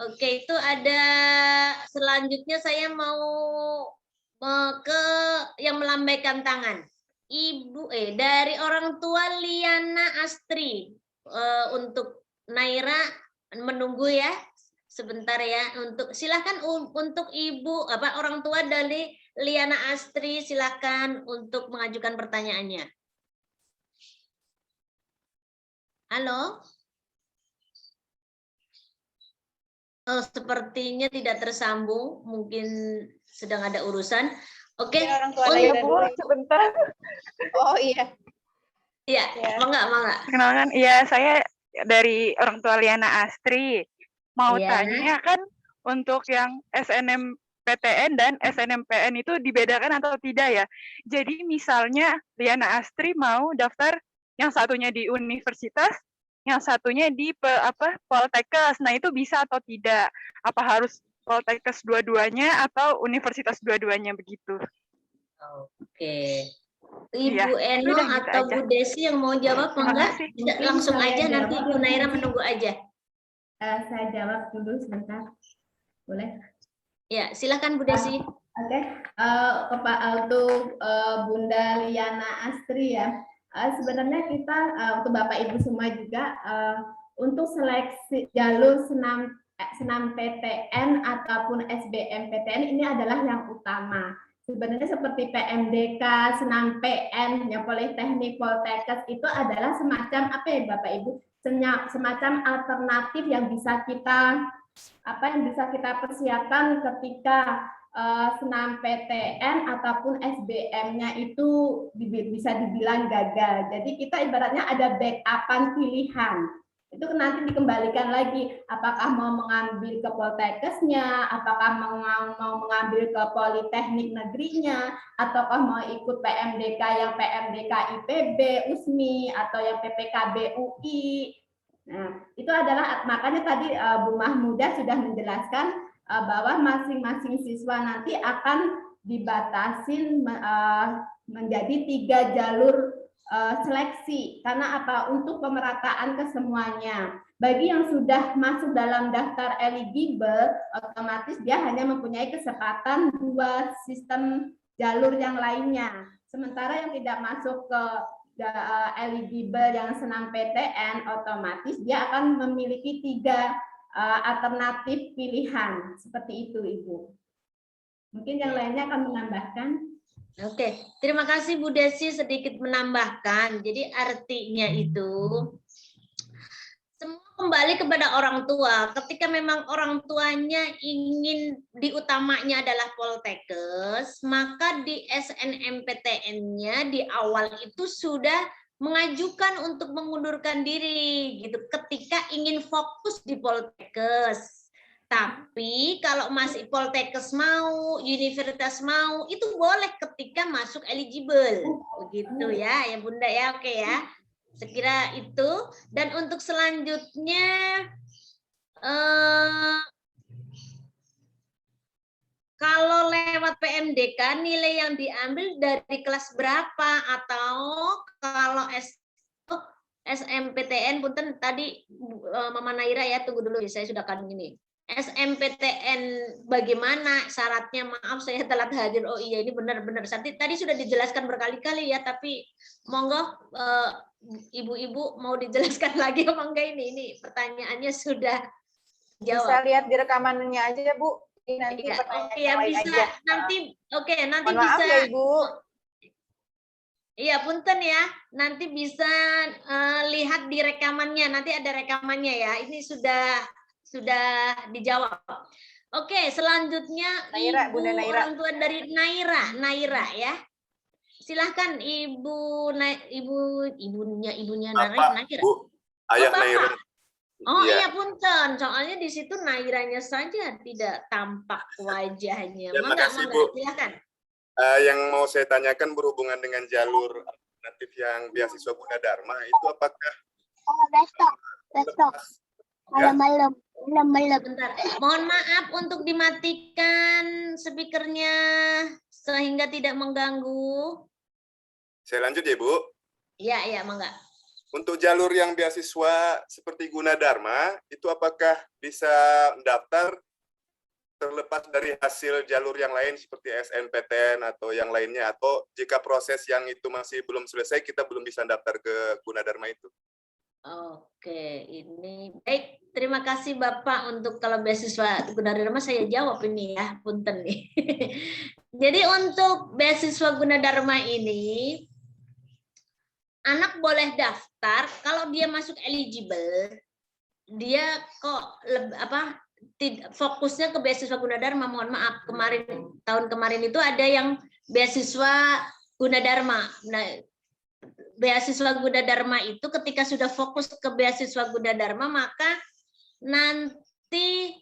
A: Oke, itu ada, selanjutnya saya mau ke yang melambaikan tangan. Ibu dari orang tua Liana Astri, untuk Naira menunggu ya sebentar ya, untuk silakan untuk ibu orang tua dari Liana Astri, silakan untuk mengajukan pertanyaannya. Halo. Oh, sepertinya tidak tersambung, mungkin sedang ada urusan. Oke.
H: Orang tua Naira dulu
E: sebentar.
H: Oh iya.
A: Iya, mangga.
E: Kenalkan, iya saya dari orang tua Liana Astri. Mau tanya kan untuk yang SNMPTN dan SNMPN itu dibedakan atau tidak ya? Jadi misalnya Liana Astri mau daftar yang satunya di universitas, yang satunya di Poltekkes. Nah itu bisa atau tidak? Apa harus Poltekkes dua-duanya atau universitas dua-duanya begitu?
A: Oke. Ibu Eno atau Bu Desi yang mau jawab, mangga? Langsung aja, nanti Bu Naira menunggu aja.
F: Saya jawab dulu sebentar, boleh?
A: Ya, silakan Bu Desi.
F: Oke, untuk Bunda Liana Astri ya, sebenarnya kita untuk Bapak Ibu semua juga untuk seleksi jalur senam PTN ataupun SBMPTN ini adalah yang utama. Sebenarnya seperti PMDK, senam PN, yang Politeknik, Poltekkes itu adalah semacam apa ya Bapak Ibu? Semacam alternatif yang bisa kita persiapkan ketika senam PTN ataupun SBM-nya itu bisa dibilang gagal. Jadi kita ibaratnya ada backup-an pilihan. Itu nanti dikembalikan lagi, apakah mau mengambil ke Poltekkesnya, apakah mau mengambil ke Politeknik Negerinya, ataukah mau ikut PMDK yang PMDK IPB, USMI, atau yang PPKB UI. Nah, itu adalah, makanya tadi Bu Mahmudah sudah menjelaskan bahwa masing-masing siswa nanti akan dibatasin menjadi 3 jalur seleksi. Karena apa? Untuk pemerataan ke semuanya. Bagi yang sudah masuk dalam daftar eligible, otomatis dia hanya mempunyai kesempatan 2 sistem jalur yang lainnya. Sementara yang tidak masuk ke eligible yang senam PTN, otomatis dia akan memiliki 3 alternatif pilihan. Seperti itu, Ibu. Mungkin yang lainnya akan menambahkan.
A: Oke, terima kasih Bu Desi sedikit menambahkan. Jadi artinya itu semua kembali kepada orang tua. Ketika memang orang tuanya ingin diutamanya adalah Poltekkes, maka di SNMPTN-nya di awal itu sudah mengajukan untuk mengundurkan diri gitu ketika ingin fokus di Poltekkes. Tapi kalau masih Poltekkes mau, universitas mau, itu boleh ketika masuk eligible. Begitu ya, ya Bunda ya, oke ya. Sekira itu. Dan untuk selanjutnya, kalau lewat PMDK, nilai yang diambil dari kelas berapa? Atau kalau SMPTN, punten tadi Mama Naira ya, tunggu dulu, saya sudah kandung ini. SMPTN bagaimana syaratnya? Maaf saya telat hadir. Oh iya ini benar-benar. Tadi sudah dijelaskan berkali-kali ya, tapi monggo ibu-ibu mau dijelaskan lagi apa enggak ini? Ini pertanyaannya sudah jawab.
H: Bisa lihat di rekamannya aja ya Bu. Ini nanti
A: ya,
H: pertanyaan
A: oke, ya, bisa
H: aja.
A: nanti nanti
H: Mohon
A: bisa
H: maaf ya Ibu.
A: Iya, punten ya. Nanti bisa lihat di rekamannya. Nanti ada rekamannya ya. Ini sudah dijawab. Oke, selanjutnya
H: Naira,
A: Ibu
H: Bunda Naira.
A: orang tua dari Naira ya. Silahkan ibunya Naira.
M: Bu, ayah
A: Bapak.
M: Naira.
A: Oh
M: Iya.
A: iya punten, soalnya di situ Nairanya saja tidak tampak wajahnya.
M: Ya, makasih, Bu.
A: Silahkan.
M: Yang mau saya tanyakan berhubungan dengan jalur alternatif yang beasiswa Gunadarma itu apakah
N: besok malam-malam.
A: Bentar. Mohon maaf untuk dimatikan speakernya sehingga tidak mengganggu.
M: Saya lanjut ya Bu.
A: Iya, mangga.
M: Untuk jalur yang beasiswa seperti Gunadarma itu apakah bisa daftar terlepas dari hasil jalur yang lain seperti SNPTN atau yang lainnya, atau jika proses yang itu masih belum selesai kita belum bisa daftar ke Gunadarma itu?
A: Oke, ini baik. Terima kasih Bapak untuk kalau beasiswa Gunadarma saya jawab ini ya, punten nih. Jadi untuk beasiswa Gunadarma ini anak boleh daftar kalau dia masuk eligible, dia kok fokusnya ke beasiswa Gunadarma. Mohon maaf, tahun kemarin itu ada yang beasiswa Gunadarma. Nah, beasiswa Gunadarma itu ketika sudah fokus ke beasiswa Gunadarma, maka nanti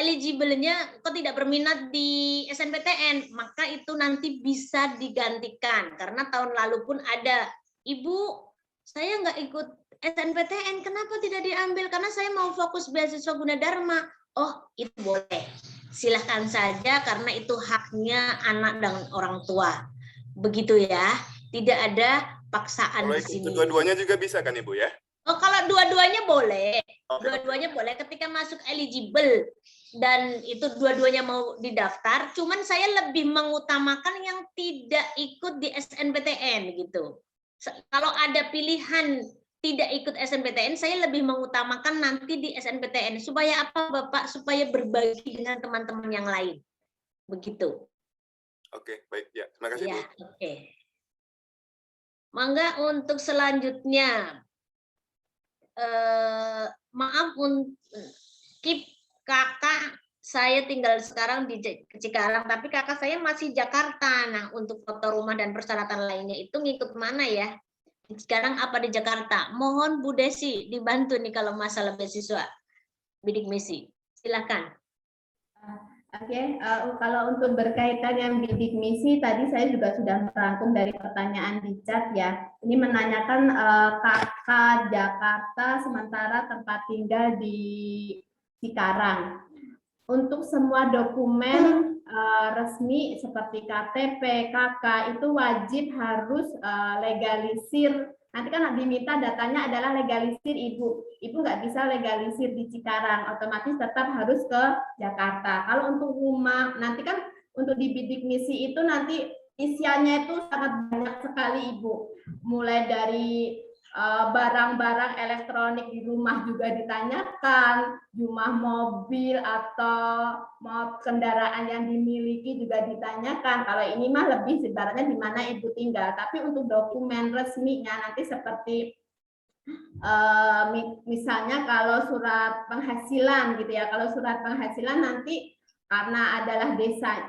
A: eligible-nya kok tidak berminat di SNPTN, maka itu nanti bisa digantikan. Karena tahun lalu pun ada, Ibu, saya nggak ikut SNPTN, kenapa tidak diambil? Karena saya mau fokus beasiswa Gunadarma. Oh, itu boleh. Silahkan saja, karena itu haknya anak dan orang tua. Begitu ya, tidak ada paksaan di sini.
M: Dua-duanya juga bisa kan Ibu ya?
A: Oh, kalau dua-duanya boleh. Dua-duanya boleh ketika masuk eligible dan itu dua-duanya mau didaftar. Cuman saya lebih mengutamakan yang tidak ikut di SNPTN gitu. Kalau ada pilihan tidak ikut SNPTN, saya lebih mengutamakan nanti di SNPTN. Supaya apa Bapak? Supaya berbagi dengan teman-teman yang lain. Begitu.
M: Oke, baik ya. Terima kasih
A: ya,
M: Bu.
A: Oke. Mangga untuk selanjutnya. Maaf kakak saya tinggal sekarang di Cikarang, tapi kakak saya masih Jakarta. Nah, untuk foto rumah dan persyaratan lainnya itu ngikut mana ya? Di Cikarang apa di Jakarta? Mohon Bu Desi dibantu nih kalau masalah beasiswa bidik misi. Silakan.
F: Oke, kalau untuk berkaitan yang bidik misi, tadi saya juga sudah merangkum dari pertanyaan di chat ya. Ini menanyakan kakak Jakarta sementara tempat tinggal di Cikarang. Untuk semua dokumen resmi seperti KTP, KK itu wajib harus legalisir. Nanti kan diminta datanya adalah legalisir Ibu. Ibu nggak bisa legalisir di Cikarang, otomatis tetap harus ke Jakarta. Kalau untuk rumah, nanti kan untuk di bidik misi itu nanti isiannya itu sangat banyak sekali Ibu. Mulai dari barang-barang elektronik di rumah juga ditanyakan, jumlah mobil atau kendaraan yang dimiliki juga ditanyakan. Kalau ini mah lebih sebenarnya di mana Ibu tinggal. Tapi untuk dokumen resminya nanti seperti misalnya kalau surat penghasilan gitu ya. Kalau surat penghasilan nanti karena adalah desa,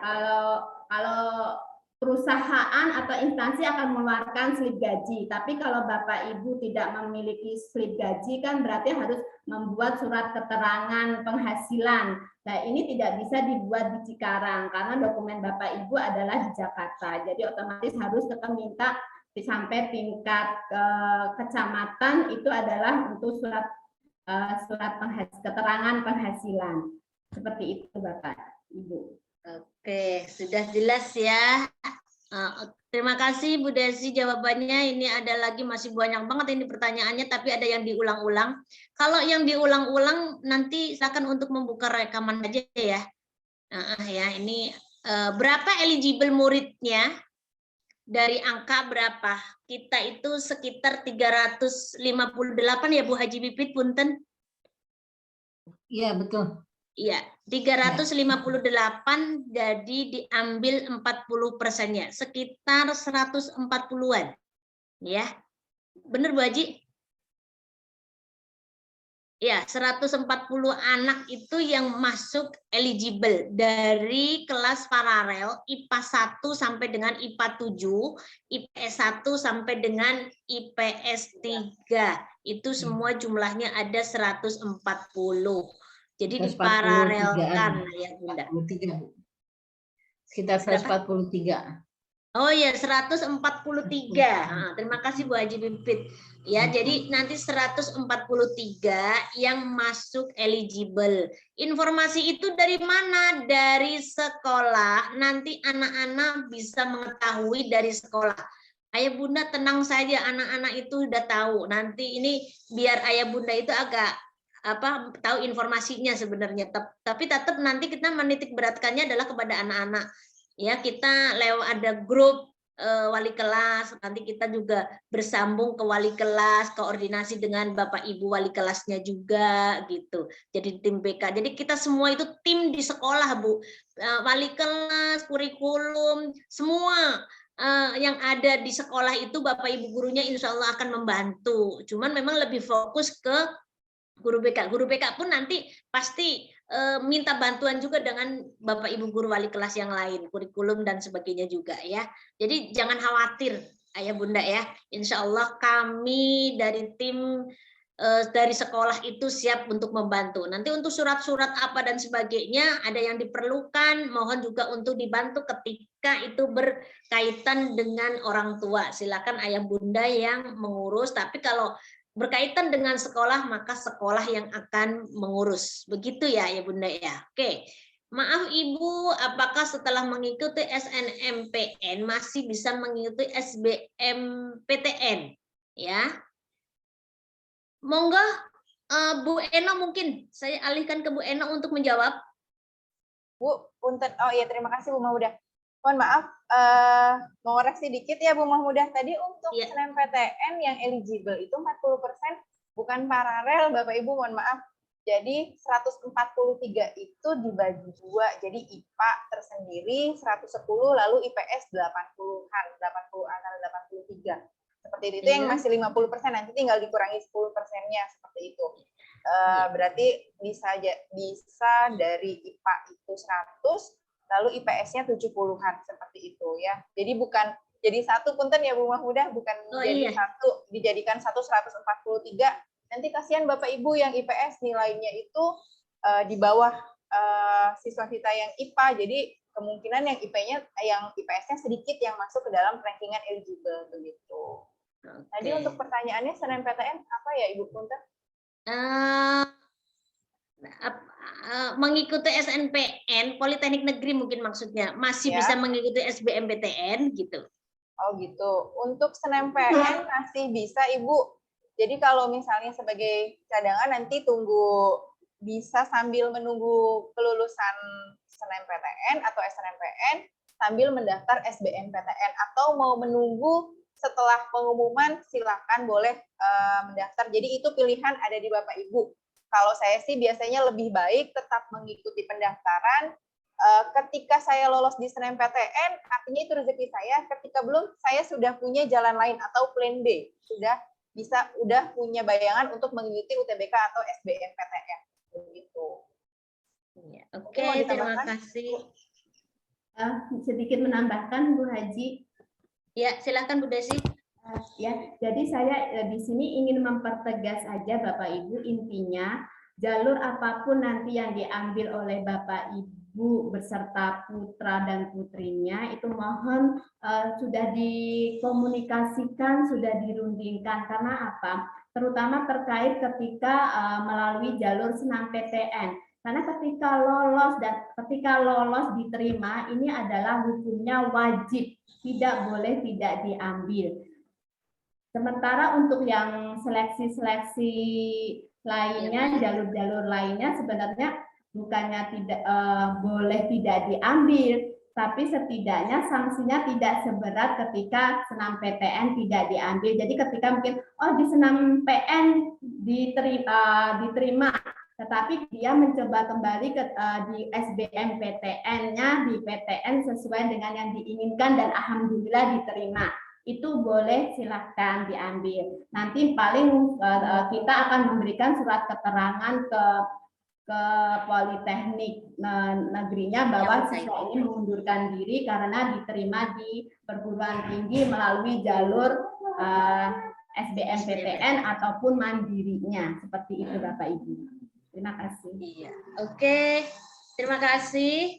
F: kalau perusahaan atau instansi akan mengeluarkan slip gaji. Tapi kalau Bapak Ibu tidak memiliki slip gaji kan berarti harus membuat surat keterangan penghasilan. Nah, ini tidak bisa dibuat di Cikarang karena dokumen Bapak Ibu adalah di Jakarta. Jadi otomatis harus tetap minta sampai tingkat kecamatan itu adalah untuk surat keterangan penghasilan. Seperti itu Bapak Ibu.
A: Oke, sudah jelas ya. Terima kasih Bu Desi jawabannya. Ini ada lagi masih banyak banget ini pertanyaannya, tapi ada yang diulang-ulang. Kalau yang diulang-ulang nanti silakan untuk membuka rekaman aja ya. Ya ini berapa eligible muridnya? Dari angka berapa? Kita itu sekitar 358 ya Bu Haji Pipit, punten.
C: Iya, betul.
A: Iya, 358 jadi diambil 40%-nya, sekitar 140-an. Ya. Benar Bu Haji? Ya, 140 anak itu yang masuk eligible dari kelas paralel IPA 1 sampai dengan IPA 7, IPS 1 sampai dengan IPS 3. Itu semua jumlahnya ada 140. Jadi diparalelkan ya Bunda.
C: 43, Bu. Sekitar 143.
A: Oh ya, 143. Terima kasih Bu Haji Pipit. Ya, jadi nanti 143 yang masuk eligible. Informasi itu dari mana? Dari sekolah. Nanti anak-anak bisa mengetahui dari sekolah. Ayah Bunda tenang saja, anak-anak itu sudah tahu. Nanti ini biar Ayah Bunda itu agak tahu informasinya sebenarnya, tapi tetap nanti kita menitik beratkannya adalah kepada anak-anak ya. Kita lewat ada grup wali kelas, nanti kita juga bersambung ke wali kelas, koordinasi dengan Bapak Ibu wali kelasnya juga gitu. Jadi tim BK, jadi kita semua itu tim di sekolah Bu, wali kelas, kurikulum, semua yang ada di sekolah itu Bapak Ibu gurunya insya Allah akan membantu. Cuman memang lebih fokus ke guru BK. Guru BK pun nanti pasti minta bantuan juga dengan Bapak Ibu guru wali kelas yang lain, kurikulum dan sebagainya juga ya. Jadi jangan khawatir Ayah Bunda ya. Insya Allah kami dari tim dari sekolah itu siap untuk membantu. Nanti untuk surat-surat apa dan sebagainya ada yang diperlukan, mohon juga untuk dibantu ketika itu berkaitan dengan orang tua. Silakan Ayah Bunda yang mengurus, tapi kalau berkaitan dengan sekolah, maka sekolah yang akan mengurus. Begitu ya, ya Bunda ya. Oke. Maaf Ibu, apakah setelah mengikuti SNMPN masih bisa mengikuti SBMPTN? Ya. Monggo Bu Eno, mungkin saya alihkan ke Bu Eno untuk menjawab.
H: Bu, punten. Oh iya, terima kasih Bu Mahmudah. Mohon maaf, mau koreksi dikit ya Bu Mahmudah. Tadi untuk SNMPTN yang eligible itu 40% bukan paralel Bapak Ibu, mohon maaf. Jadi 143 itu dibagi dua. Jadi IPA tersendiri 110, lalu IPS 80-an, 83. Seperti itu yang masih 50%, nanti tinggal dikurangi 10%-nya seperti itu. Berarti bisa dari IPA itu 100, lalu IPS-nya 70-an seperti itu ya. Jadi bukan jadi satu, punten ya Bu Mahmudah, bukan satu dijadikan 143. Nanti kasihan Bapak Ibu yang IPS nilainya itu di bawah siswa kita yang IPA. Jadi kemungkinan yang IPS-nya sedikit yang masuk ke dalam rankingan eligible begitu. Tadi untuk pertanyaannya SNMPTN apa ya Ibu punten?
A: Mengikuti SNPN Politeknik Negeri mungkin maksudnya masih bisa mengikuti SBMPTN gitu.
H: Oh gitu. Untuk SNMPN masih bisa Ibu. Jadi kalau misalnya sebagai cadangan nanti tunggu, bisa sambil menunggu kelulusan SNMPTN atau SNMPN sambil mendaftar SBMPTN, atau mau menunggu setelah pengumuman silakan boleh mendaftar. Jadi itu pilihan ada di Bapak Ibu. Kalau saya sih biasanya lebih baik tetap mengikuti pendaftaran. Ketika saya lolos di SNMPTN, artinya itu rezeki saya. Ketika belum, saya sudah punya jalan lain atau plan B. Sudah punya bayangan untuk mengikuti UTBK atau SBMPTN. Begitu.
A: Oke, terima kasih.
F: sedikit menambahkan Bu Haji.
A: Ya, silakan Bu Desi.
F: Ya, jadi saya di sini ingin mempertegas aja Bapak Ibu, intinya jalur apapun nanti yang diambil oleh Bapak Ibu beserta putra dan putrinya itu mohon sudah dikomunikasikan, sudah dirundingkan. Karena apa? Terutama terkait ketika melalui jalur senam PTN. Karena ketika lolos diterima, ini adalah hukumnya wajib, tidak boleh tidak diambil. Sementara untuk yang seleksi-seleksi lainnya, jalur-jalur lainnya sebenarnya bukannya tidak boleh tidak diambil, tapi setidaknya sanksinya tidak seberat ketika senam PTN tidak diambil. Jadi ketika mungkin di senam PN diterima, tetapi dia mencoba kembali di SBM PTN-nya, di PTN sesuai dengan yang diinginkan dan alhamdulillah diterima. Itu boleh silahkan diambil. Nanti paling kita akan memberikan surat keterangan ke Politeknik negerinya bahwa siswa ini mengundurkan diri karena diterima di perguruan tinggi melalui jalur SBMPTN ataupun mandirinya. Seperti itu Bapak Ibu. Terima kasih.
A: Iya. Oke, terima kasih.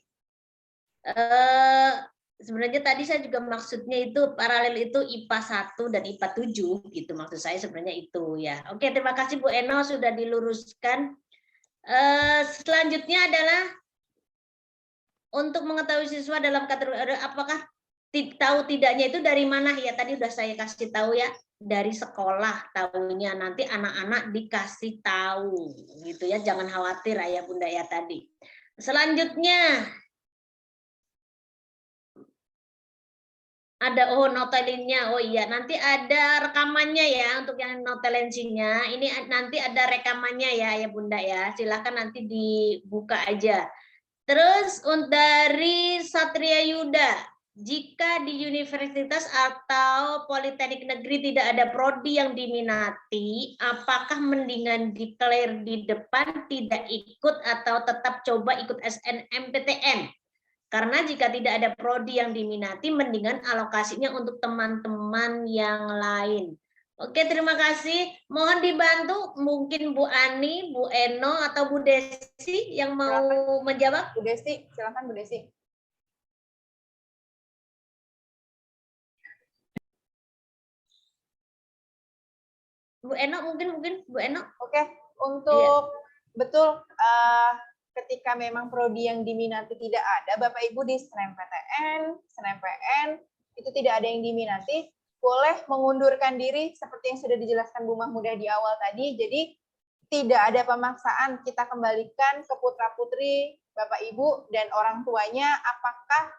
A: Sebenarnya tadi saya juga maksudnya itu paralel itu IPA 1 dan IPA 7 gitu, maksud saya sebenarnya itu ya. Oke, terima kasih Bu Eno sudah diluruskan. Selanjutnya adalah untuk mengetahui siswa dalam kategori apakah tahu tidaknya itu dari mana ya, tadi udah saya kasih tahu ya, dari sekolah tahunya, nanti anak-anak dikasih tahu gitu ya, jangan khawatir Ayah Bunda ya tadi. Selanjutnya ada notelinnya. Oh iya, nanti ada rekamannya ya untuk yang notelensinya. Ini nanti ada rekamannya ya Ayah Bunda ya. Silakan nanti dibuka aja. Terus dari Satria Yuda, jika di universitas atau politeknik negeri tidak ada prodi yang diminati, apakah mendingan declare di depan tidak ikut atau tetap coba ikut SNMPTN? Karena jika tidak ada prodi yang diminati, mendingan alokasinya untuk teman-teman yang lain. Oke, terima kasih. Mohon dibantu mungkin Bu Ani, Bu Eno, atau Bu Desi yang mau menjawab.
H: Bu Desi, silakan Bu Desi.
A: Bu Eno mungkin Bu Eno.
H: Oke, untuk betul ketika memang prodi yang diminati tidak ada, Bapak Ibu di SNMPTN, SNMPN itu tidak ada yang diminati, boleh mengundurkan diri seperti yang sudah dijelaskan Bu Mahmudah di awal tadi. Jadi tidak ada pemaksaan, kita kembalikan ke putra-putri Bapak Ibu dan orang tuanya apakah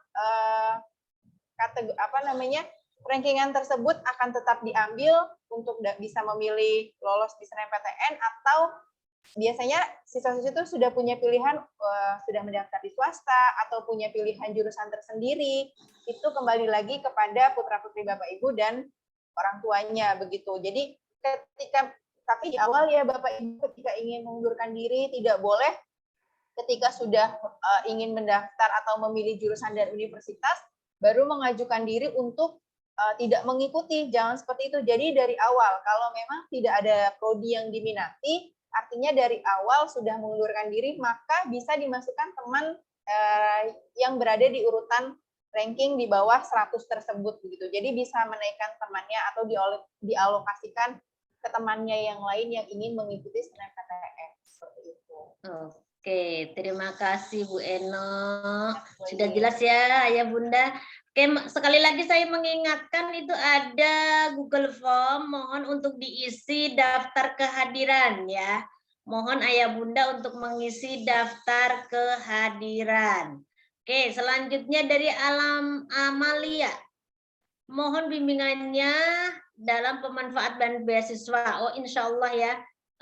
H: rankingan tersebut akan tetap diambil untuk bisa memilih lolos di SNMPTN atau biasanya siswa-siswa itu sudah punya pilihan, sudah mendaftar di swasta atau punya pilihan jurusan tersendiri. Itu kembali lagi kepada putra-putri Bapak Ibu dan orang tuanya begitu. Jadi tapi di awal ya Bapak Ibu ketika ingin mengundurkan diri tidak boleh ketika sudah ingin mendaftar atau memilih jurusan dan universitas baru mengajukan diri untuk tidak mengikuti. Jangan seperti itu. Jadi dari awal kalau memang tidak ada prodi yang diminati, artinya dari awal sudah mengundurkan diri, maka bisa dimasukkan teman yang berada di urutan ranking di bawah 100 tersebut begitu. Jadi bisa menaikkan temannya atau dialokasikan ke temannya yang lain yang ingin mengikuti SNMPTN seperti itu.
A: Oke, terima kasih Bu Eno. Sudah jelas ya Ayah Bunda. Oke, sekali lagi saya mengingatkan itu ada Google Form, mohon untuk diisi daftar kehadiran ya. Mohon Ayah Bunda untuk mengisi daftar kehadiran. Oke, selanjutnya dari Amalia. Mohon bimbingannya dalam pemanfaatan beasiswa. Oh, insya Allah ya.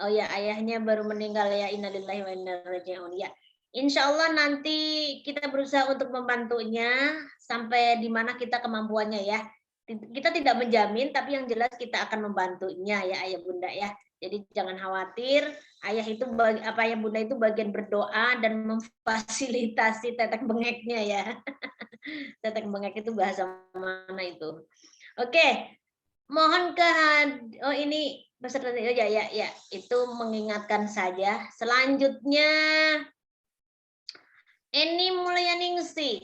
A: Oh ya, ayahnya baru meninggal ya. Innalillahi wa inna ilaihi raji'un ya. Insya Allah nanti kita berusaha untuk membantunya sampai di mana kita kemampuannya ya. Kita tidak menjamin, tapi yang jelas kita akan membantunya ya Ayah Bunda ya. Jadi jangan khawatir, Ayah Bunda itu bagian berdoa dan memfasilitasi tetek bengeknya ya. Tetek bengek itu bahasa mana itu? Oke, mohon oh ini peserta ya, itu mengingatkan saja. Selanjutnya Eni Mulyaningsih,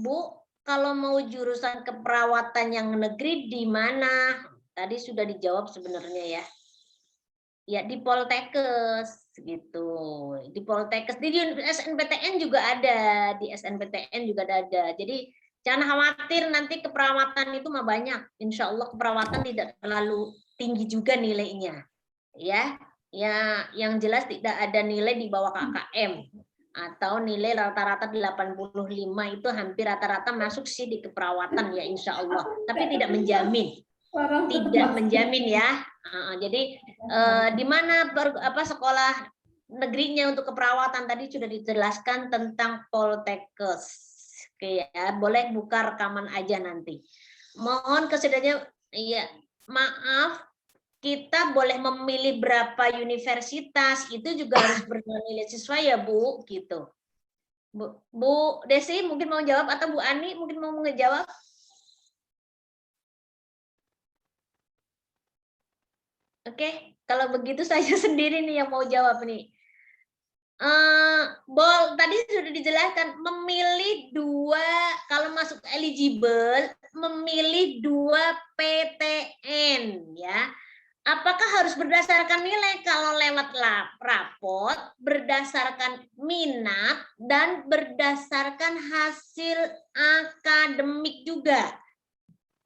A: Bu, kalau mau jurusan keperawatan yang negeri di mana? Tadi sudah dijawab sebenarnya ya. Ya di Poltekkes gitu. Di Poltekkes, di SNPTN juga ada, di SNPTN juga ada. Jadi jangan khawatir, nanti keperawatan itu mah banyak. Insya Allah keperawatan tidak terlalu tinggi juga nilainya. Ya, yang jelas tidak ada nilai di bawah KKM. Atau nilai rata-rata 85 itu hampir rata-rata masuk sih di keperawatan ya insya Allah. Tapi tidak menjamin. Tidak menjamin ya. Jadi di mana sekolah negerinya untuk keperawatan tadi sudah dijelaskan tentang Poltekkes. Oke ya, boleh buka rekaman aja nanti. Mohon kesediaannya, iya, maaf, kita boleh memilih berapa universitas, itu juga harus bernilai siswa ya Bu, gitu. Bu Desi mungkin mau jawab atau Bu Ani mungkin mau ngejawab? Oke, kalau begitu saya sendiri nih yang mau jawab nih. Tadi sudah dijelaskan memilih dua, kalau masuk eligible memilih 2 PTN ya. Apakah harus berdasarkan nilai? Kalau lewat rapot berdasarkan minat dan berdasarkan hasil akademik juga.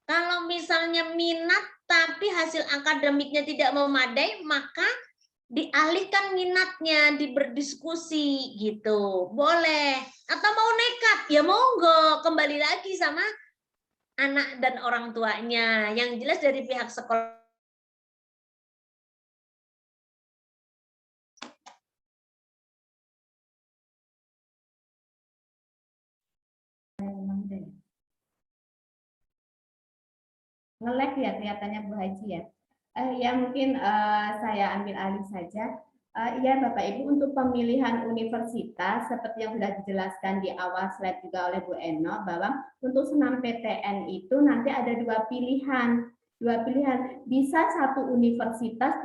A: Kalau misalnya minat tapi hasil akademiknya tidak memadai, maka dialihkan minatnya, berdiskusi gitu. Boleh. Atau mau nekat, ya monggo, kembali lagi sama anak dan orang tuanya. Yang jelas dari pihak sekolah
F: nge-lag ya kelihatannya Bu Haji ya. Ya mungkin saya ambil alih saja. Ya Bapak Ibu, untuk pemilihan universitas seperti yang sudah dijelaskan di awal slide juga oleh Bu Eno, bahwa untuk senam PTN itu nanti ada 2 pilihan. Bisa satu universitas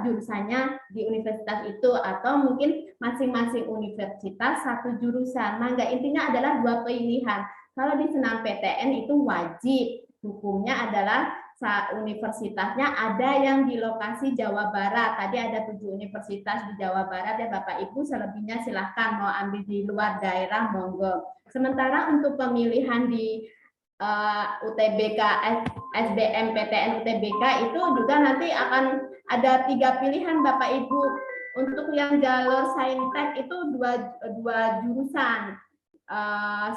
F: jurusannya di universitas itu, atau mungkin masing-masing universitas satu jurusan. Maka intinya adalah 2 pilihan. Kalau di senam PTN itu wajib, hukumnya adalah universitasnya ada yang di lokasi Jawa Barat. Tadi ada 7 universitas di Jawa Barat ya Bapak Ibu, selebihnya silahkan mau ambil di luar daerah monggo. Sementara untuk pemilihan di UTBK, SBM PTN UTBK itu juga nanti akan ada 3 pilihan Bapak Ibu. Untuk yang jalur Saintek itu dua jurusan.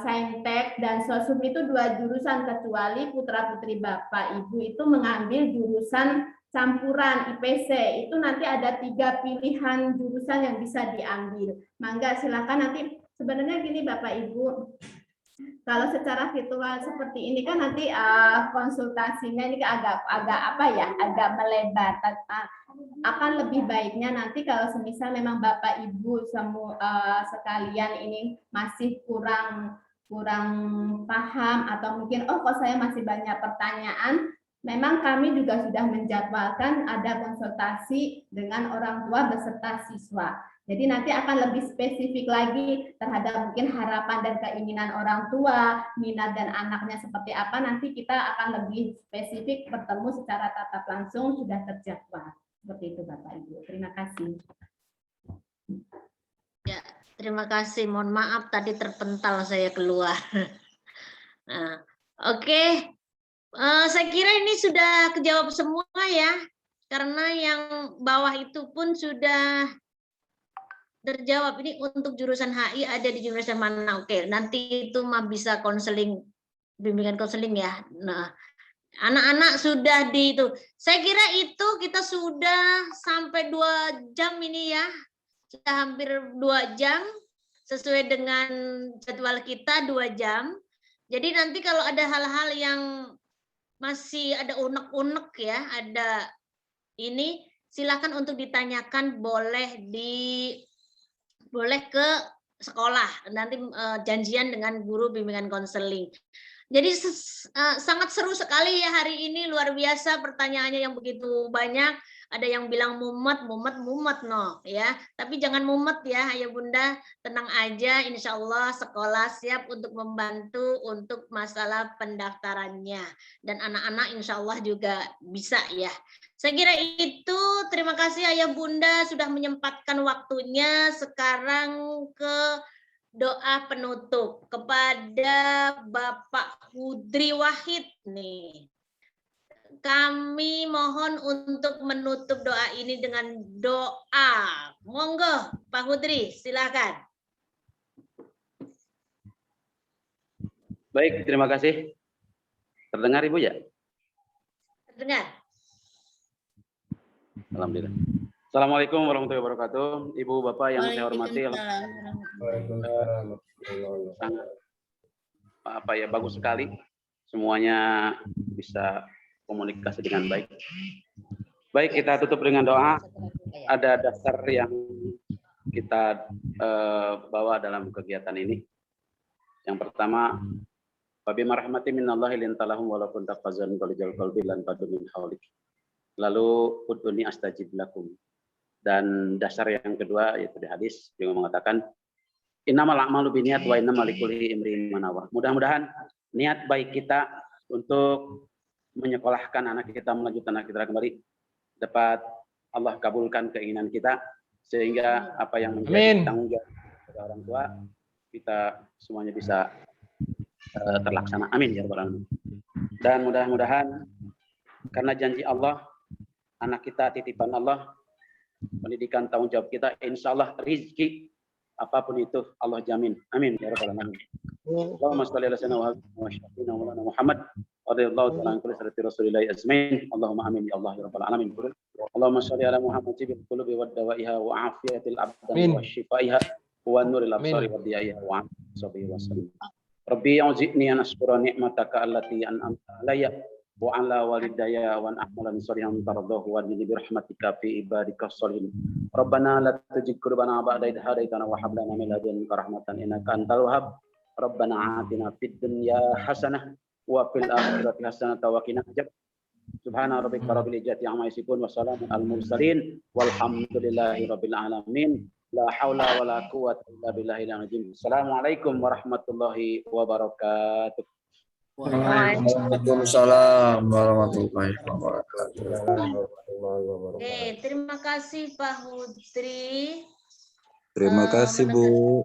F: Saintek dan Sosum itu 2 jurusan, kecuali putra-putri Bapak Ibu itu mengambil jurusan campuran IPC, itu nanti ada 3 pilihan jurusan yang bisa diambil. Mangga silakan nanti, sebenarnya gini Bapak Ibu, kalau secara virtual seperti ini kan nanti konsultasinya ini agak melebar. Akan lebih baiknya nanti kalau semisal memang Bapak Ibu semua sekalian ini masih kurang paham, atau mungkin kok saya masih banyak pertanyaan, memang kami juga sudah menjadwalkan ada konsultasi dengan orang tua beserta siswa. Jadi nanti akan lebih spesifik lagi terhadap mungkin harapan dan keinginan orang tua, minat dan anaknya seperti apa, nanti kita akan lebih spesifik bertemu secara tatap langsung, sudah terjadwal. Seperti itu Bapak Ibu. Terima kasih.
A: Ya, terima kasih. Mohon maaf tadi terpental saya keluar. Nah, oke. Saya kira ini sudah kejawab semua ya. Karena yang bawah itu pun sudah terjawab. Ini untuk jurusan HI ada di jurusan mana? Oke, nanti itu mah bisa konseling, bimbingan konseling ya. Nah, anak-anak sudah di itu. Saya kira itu kita sudah sampai 2 jam ini ya. Sudah hampir 2 jam sesuai dengan jadwal kita 2 jam. Jadi nanti kalau ada hal-hal yang masih ada unek-unek ya, ada ini silakan untuk ditanyakan, boleh ke sekolah, nanti janjian dengan guru bimbingan konseling. Jadi sangat seru sekali ya hari ini, luar biasa pertanyaannya yang begitu banyak. Ada yang bilang mumet no ya. Tapi jangan mumet ya Ayah Bunda, tenang aja, insya Allah sekolah siap untuk membantu untuk masalah pendaftarannya. Dan anak-anak insya Allah juga bisa ya. Saya kira itu, terima kasih Ayah Bunda sudah menyempatkan waktunya. Sekarang ke doa penutup kepada Bapak Hudri Wahid nih. Kami mohon untuk menutup doa ini dengan doa. Monggo Pak Hudri, silakan.
O: Baik, terima kasih. Terdengar Ibu ya?
A: Terdengar.
O: Alhamdulillah. Assalamualaikum warahmatullahi wabarakatuh. Ibu Bapak yang saya hormati. Sangat bagus sekali. Semuanya bisa komunikasi dengan baik. Baik, kita tutup dengan doa. Ada dasar yang kita bawa dalam kegiatan ini. Yang pertama, Fabi marhamati minallahi lintalahum walaupun taqazan qalijal qalbi lan fadu min hawlik. Lalu uduni astajib lakum. Dan dasar yang kedua yaitu di hadis yang mengatakan innamal a'malu binniyat wa innamal likulli imrin ma nawa. Mudah-mudahan niat baik kita untuk menyekolahkan anak kita, melanjutkan anak kita kembali dapat Allah kabulkan keinginan kita sehingga apa yang menjadi tanggung jawab kepada orang tua kita semuanya bisa terlaksana. Amin ya rabbal alamin. Dan mudah-mudahan karena janji Allah, anak kita titipan Allah, pendidikan tanggung jawab kita, insya Allah rizki apapun itu Allah jamin. Amin ya rabbal alamin. Allahumma shalli ala sayyidina Muhammad radhiyallahu ta'ala an kulli sirati Rasulillah ajmain. Allahumma amin ya Allah ya rabbal alamin. Allahumma shalli ala Muhammad jibil qulubi wad dawaiha wa afiyatil abdan wa shifaiha wa nuril absari wa diyaiha wa sahbihi wa sallam. Rabbi auzi'ni an ashkura ni'mataka allati an'amta alayya wa ala walidayya wa an a'mala salihan tardahu wa bi rahmatika fi ibadika sholihin. Rabbana la tuzigh qulubana ba'da idh hadaytana wa hab lana min ladunka rahmatan innaka antal wahhab. Rabbana atina fid dunya hasanah wa fil akhirati hasanah wa qina adzaban. Subhana rabbika rabbil izzati amma yasifun wa salamun al mursalin walhamdulillahi rabbil alamin. La haula wala quwwata illa billahil azim. Assalamualaikum warahmatullahi wabarakatuh.
P: Waalaikumsalam warahmatullahi wabarakatuh.
A: Terima kasih Pak Hudri.
P: Terima kasih Bu.